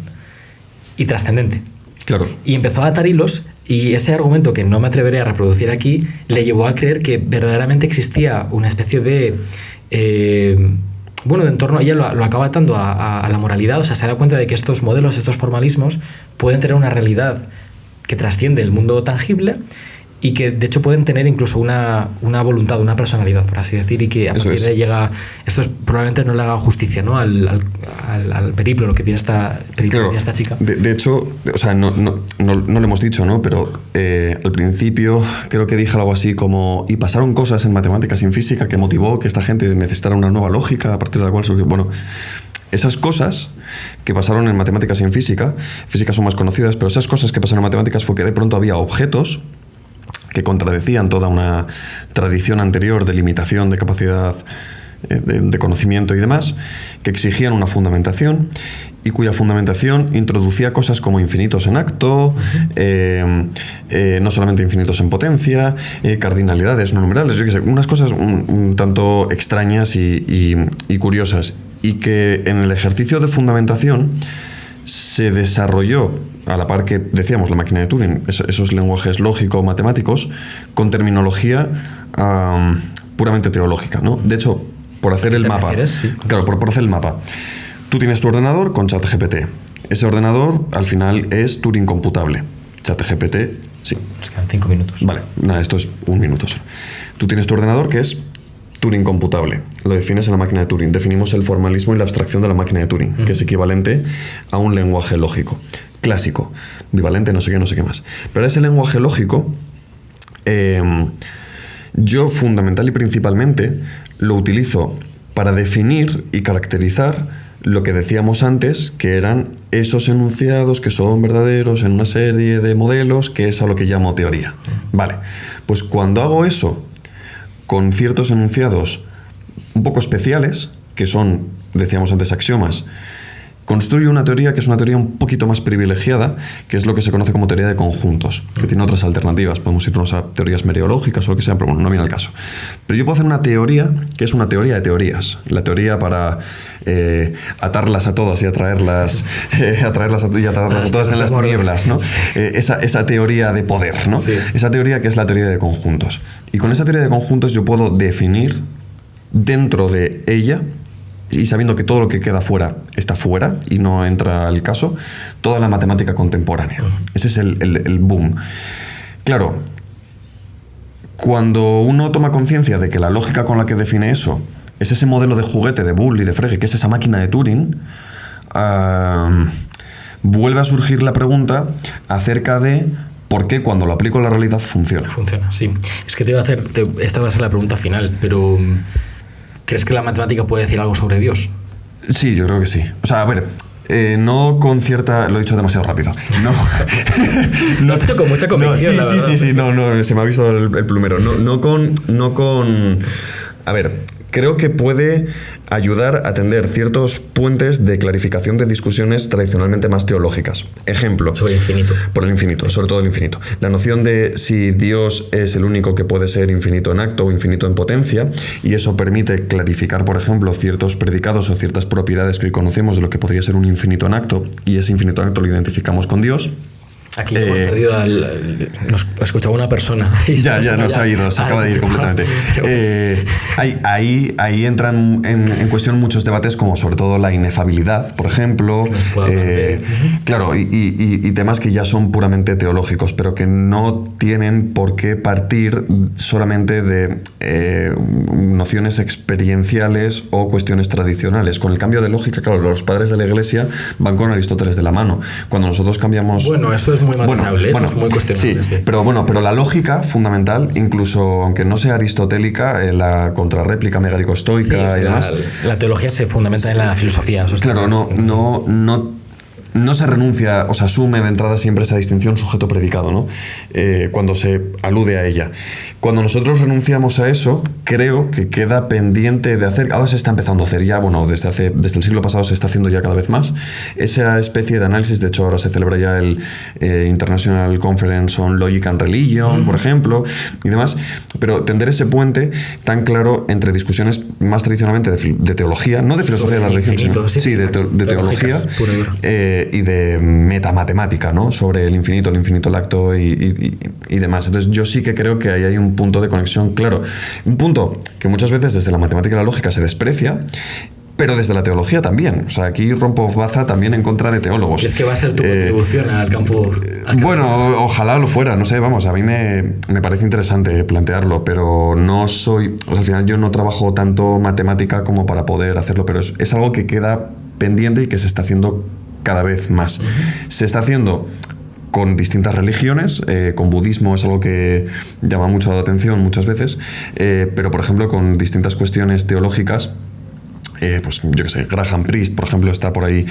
y trascendente. Claro. Y empezó a atar hilos, y ese argumento, que no me atreveré a reproducir aquí, le llevó a creer que verdaderamente existía una especie de de entorno. Ella lo acaba atando a la moralidad, o sea, se da cuenta de que estos modelos, estos formalismos pueden tener una realidad que trasciende el mundo tangible y que de hecho pueden tener incluso una voluntad, una personalidad, por así decir, y que a partir de ahí llega, probablemente no le haga justicia, ¿no?, al periplo, lo que tiene esta chica. De hecho, o sea, no lo hemos dicho, ¿no?, pero al principio creo que dije algo así como, y pasaron cosas en matemáticas y en física que motivó que esta gente necesitara una nueva lógica a partir de la cual surgió. Bueno, esas cosas que pasaron en matemáticas y en física son más conocidas, pero esas cosas que pasaron en matemáticas fue que de pronto había objetos que contradecían toda una tradición anterior de limitación de capacidad de conocimiento y demás, que exigían una fundamentación y cuya fundamentación introducía cosas como infinitos en acto, no solamente infinitos en potencia, cardinalidades no numerales, yo qué sé, unas cosas un tanto extrañas y curiosas, y que en el ejercicio de fundamentación se desarrolló, a la par que decíamos la máquina de Turing, esos lenguajes lógico-matemáticos con terminología puramente teológica, ¿no? De hecho, por hacer el mapa, claro, por hacer el mapa, tú tienes tu ordenador con ChatGPT. Ese ordenador al final es Turing computable. ChatGPT, sí. Nos quedan 5 minutos. Vale, nada, esto es 1 minuto. Tú tienes tu ordenador que es Turing computable, lo defines en la máquina de Turing. Definimos el formalismo y la abstracción de la máquina de Turing, que es equivalente a un lenguaje lógico clásico, bivalente, no sé qué más. Pero ese lenguaje lógico, yo fundamental y principalmente lo utilizo para definir y caracterizar lo que decíamos antes, que eran esos enunciados que son verdaderos en una serie de modelos, que es a lo que llamo teoría. Vale, pues cuando hago eso con ciertos enunciados un poco especiales, que son, decíamos antes, axiomas, construye una teoría que es una teoría un poquito más privilegiada, que es lo que se conoce como teoría de conjuntos, que tiene otras alternativas. Podemos irnos a teorías mereológicas o lo que sea, pero bueno, no viene al caso. Pero yo puedo hacer una teoría que es una teoría de teorías. La teoría para atarlas a todas y atraerlas a todas en las tinieblas, ¿no? Esa teoría de poder, ¿no? Sí. Esa teoría que es la teoría de conjuntos. Y con esa teoría de conjuntos yo puedo definir dentro de ella, y sabiendo que todo lo que queda fuera está fuera y no entra al caso, toda la matemática contemporánea. Ese es el boom. Claro, cuando uno toma conciencia de que la lógica con la que define eso es ese modelo de juguete de Boole y de Frege, que es esa máquina de Turing, vuelve a surgir la pregunta acerca de por qué cuando lo aplico en la realidad funciona. Funciona, sí. Es que esta va a ser la pregunta final, pero ¿crees que la matemática puede decir algo sobre Dios? Sí, yo creo que sí. O sea, a ver, no con cierta... Lo he dicho demasiado rápido. No te con mucha convicción, sí. No, se me ha visto el plumero. No con... A ver, creo que puede ayudar a tender ciertos puentes de clarificación de discusiones tradicionalmente más teológicas. Ejemplo. Sobre el infinito. Por el infinito, sobre todo el infinito. La noción de si Dios es el único que puede ser infinito en acto o infinito en potencia, y eso permite clarificar, por ejemplo, ciertos predicados o ciertas propiedades que hoy conocemos de lo que podría ser un infinito en acto, y ese infinito en acto lo identificamos con Dios. Aquí hemos perdido nos escuchaba una persona. Ya nos ha ido, se acaba de ir completamente. Ahí entran en cuestión muchos debates, como sobre todo la inefabilidad, por ejemplo. Claro, y temas que ya son puramente teológicos, pero que no tienen por qué partir solamente de nociones experienciales o cuestiones tradicionales. Con el cambio de lógica, claro, los padres de la Iglesia van con Aristóteles de la mano. Cuando nosotros cambiamos... Bueno, eso es muy matizable, eso es muy cuestionable. Sí. Pero la lógica fundamental, incluso aunque no sea aristotélica, la contrarréplica megaricostoica y demás... La teología se fundamenta en la filosofía. Claro, no se renuncia, o se asume de entrada siempre esa distinción sujeto-predicado, ¿no? Cuando se alude a ella. Cuando nosotros renunciamos a eso, creo que queda pendiente de hacer, ahora se está empezando a hacer ya, desde el siglo pasado se está haciendo ya cada vez más, esa especie de análisis. De hecho, ahora se celebra ya el International Conference on Logic and Religion, por ejemplo, y demás, pero tender ese puente tan claro entre discusiones más tradicionalmente de teología, no de filosofía de la religión, sino de teología, y de metamatemática, ¿no? Sobre el infinito lacto y demás. Entonces yo sí que creo que ahí hay un punto de conexión claro. Un punto que muchas veces desde la matemática y la lógica se desprecia, pero desde la teología también. O sea, aquí rompo baza también en contra de teólogos. ¿Y es que va a ser tu contribución al campo? Bueno, ojalá lo fuera, no sé, a mí me parece interesante plantearlo, pero no soy... O sea, al final yo no trabajo tanto matemática como para poder hacerlo, pero es algo que queda pendiente y que se está haciendo cada vez más. Se está haciendo con distintas religiones, con budismo es algo que llama mucho la atención muchas veces, pero por ejemplo con distintas cuestiones teológicas, pues yo qué sé, Graham Priest, por ejemplo, está por ahí,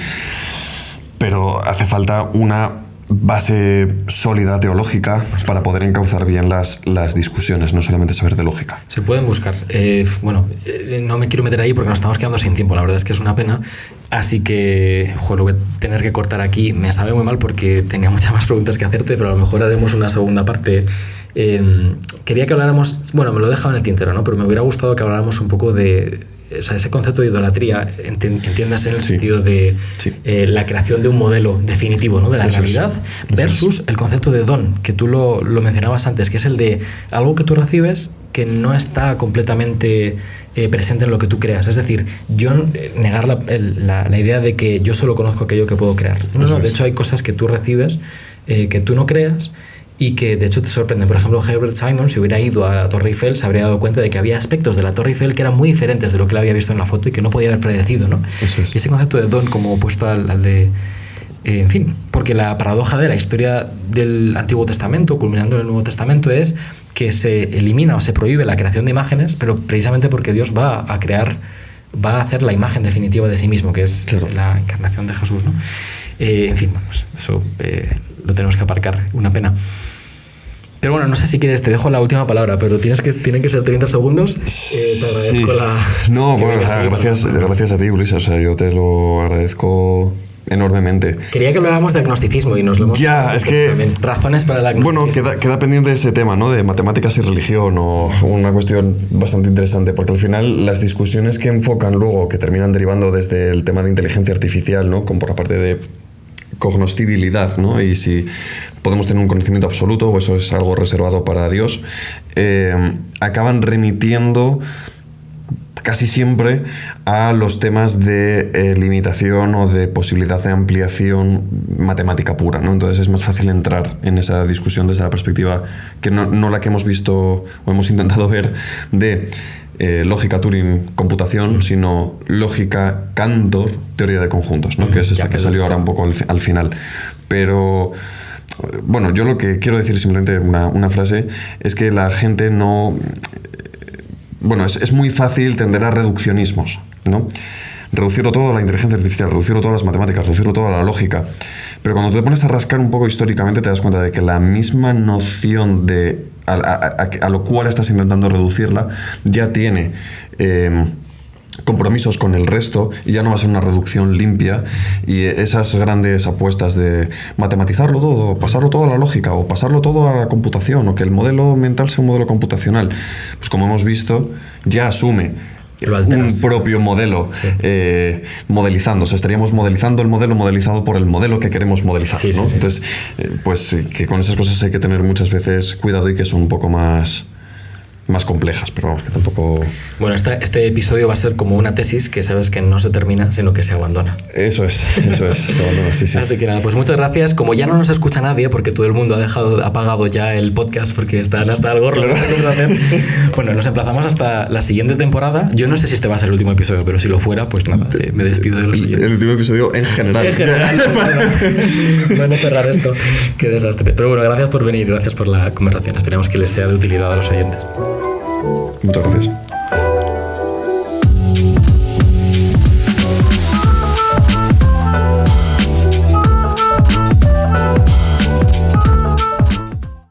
pero hace falta una base sólida teológica para poder encauzar bien las discusiones, no solamente saber de lógica. Se pueden buscar. No me quiero meter ahí porque nos estamos quedando sin tiempo, la verdad es que es una pena, así que lo voy a tener que cortar aquí. Me sabe muy mal porque tenía muchas más preguntas que hacerte, pero a lo mejor haremos una segunda parte. Quería que habláramos, me lo he dejado en el tintero, ¿no? Pero me hubiera gustado que habláramos un poco de ese concepto de idolatría, entiendas en el sentido de la creación de un modelo definitivo, ¿no? De la realidad, versus el concepto de don, que tú lo mencionabas antes, que es el de algo que tú recibes que no está completamente presente en lo que tú creas. Es decir, negar la idea de que yo solo conozco aquello que puedo crear. No, de hecho hay cosas que tú recibes que tú no creas y que de hecho te sorprenden. Por ejemplo, Herbert Simon, si hubiera ido a la Torre Eiffel, se habría dado cuenta de que había aspectos de la Torre Eiffel que eran muy diferentes de lo que él había visto en la foto y que no podía haber predecido, ¿no? Y ese concepto de don como opuesto al de... en fin, porque la paradoja de la historia del Antiguo Testamento, culminando en el Nuevo Testamento, es que se elimina o se prohíbe la creación de imágenes, pero precisamente porque Dios va a hacer la imagen definitiva de sí mismo, que es la encarnación de Jesús, ¿no? En fin, eso lo tenemos que aparcar, una pena. Pero bueno, no sé si quieres, te dejo la última palabra, pero tienen que ser 30 segundos. Te agradezco No, bueno, gracias a ti, Ulises. O sea, yo te lo agradezco enormemente. Quería que habláramos de agnosticismo y nos lo hemos... Ya, es que... También. Razones para el agnosticismo. Bueno, queda pendiente ese tema, ¿no? De matemáticas y religión, o una cuestión bastante interesante, porque al final las discusiones que enfocan luego, que terminan derivando desde el tema de inteligencia artificial, ¿no? Como por la parte de cognoscibilidad, ¿no? Y si podemos tener un conocimiento absoluto o eso es algo reservado para Dios, acaban remitiendo casi siempre a los temas de limitación o de posibilidad de ampliación matemática pura, ¿no? Entonces es más fácil entrar en esa discusión desde la perspectiva que no la que hemos visto o hemos intentado ver de lógica Turing computación, sino lógica Cantor teoría de conjuntos, ¿no? Que es esta que salió ahora un poco al final. Pero bueno, yo lo que quiero decir simplemente una frase es que la gente no... Bueno, es muy fácil tender a reduccionismos, ¿no? Reducirlo todo a la inteligencia artificial, reducirlo todo a las matemáticas, reducirlo todo a la lógica. Pero cuando te pones a rascar un poco históricamente te das cuenta de que la misma noción de a lo cual estás intentando reducirla ya tiene compromisos con el resto y ya no va a ser una reducción limpia, y esas grandes apuestas de matematizarlo todo, pasarlo todo a la lógica o pasarlo todo a la computación o que el modelo mental sea un modelo computacional, pues como hemos visto ya asume un propio modelo, sí. Modelizando. O sea, estaríamos modelizando el modelo modelizado por el modelo que queremos modelizar, sí, ¿no? Sí, sí. Entonces, pues que con esas cosas hay que tener muchas veces cuidado y que son un poco más complejas, pero vamos, que tampoco... Bueno, este episodio va a ser como una tesis que sabes que no se termina, sino que se abandona. Eso es, se abandona, sí. Así que nada, pues muchas gracias. Como ya no nos escucha nadie, porque todo el mundo ha apagado ya el podcast porque están hasta el gorro. Claro. Bueno, nos emplazamos hasta la siguiente temporada. Yo no sé si este va a ser el último episodio, pero si lo fuera, pues nada, me despido de los oyentes. El último episodio en general. En general, no cerrar esto. Qué desastre. Pero bueno, gracias por venir, gracias por la conversación. Esperemos que les sea de utilidad a los oyentes. Muchas gracias.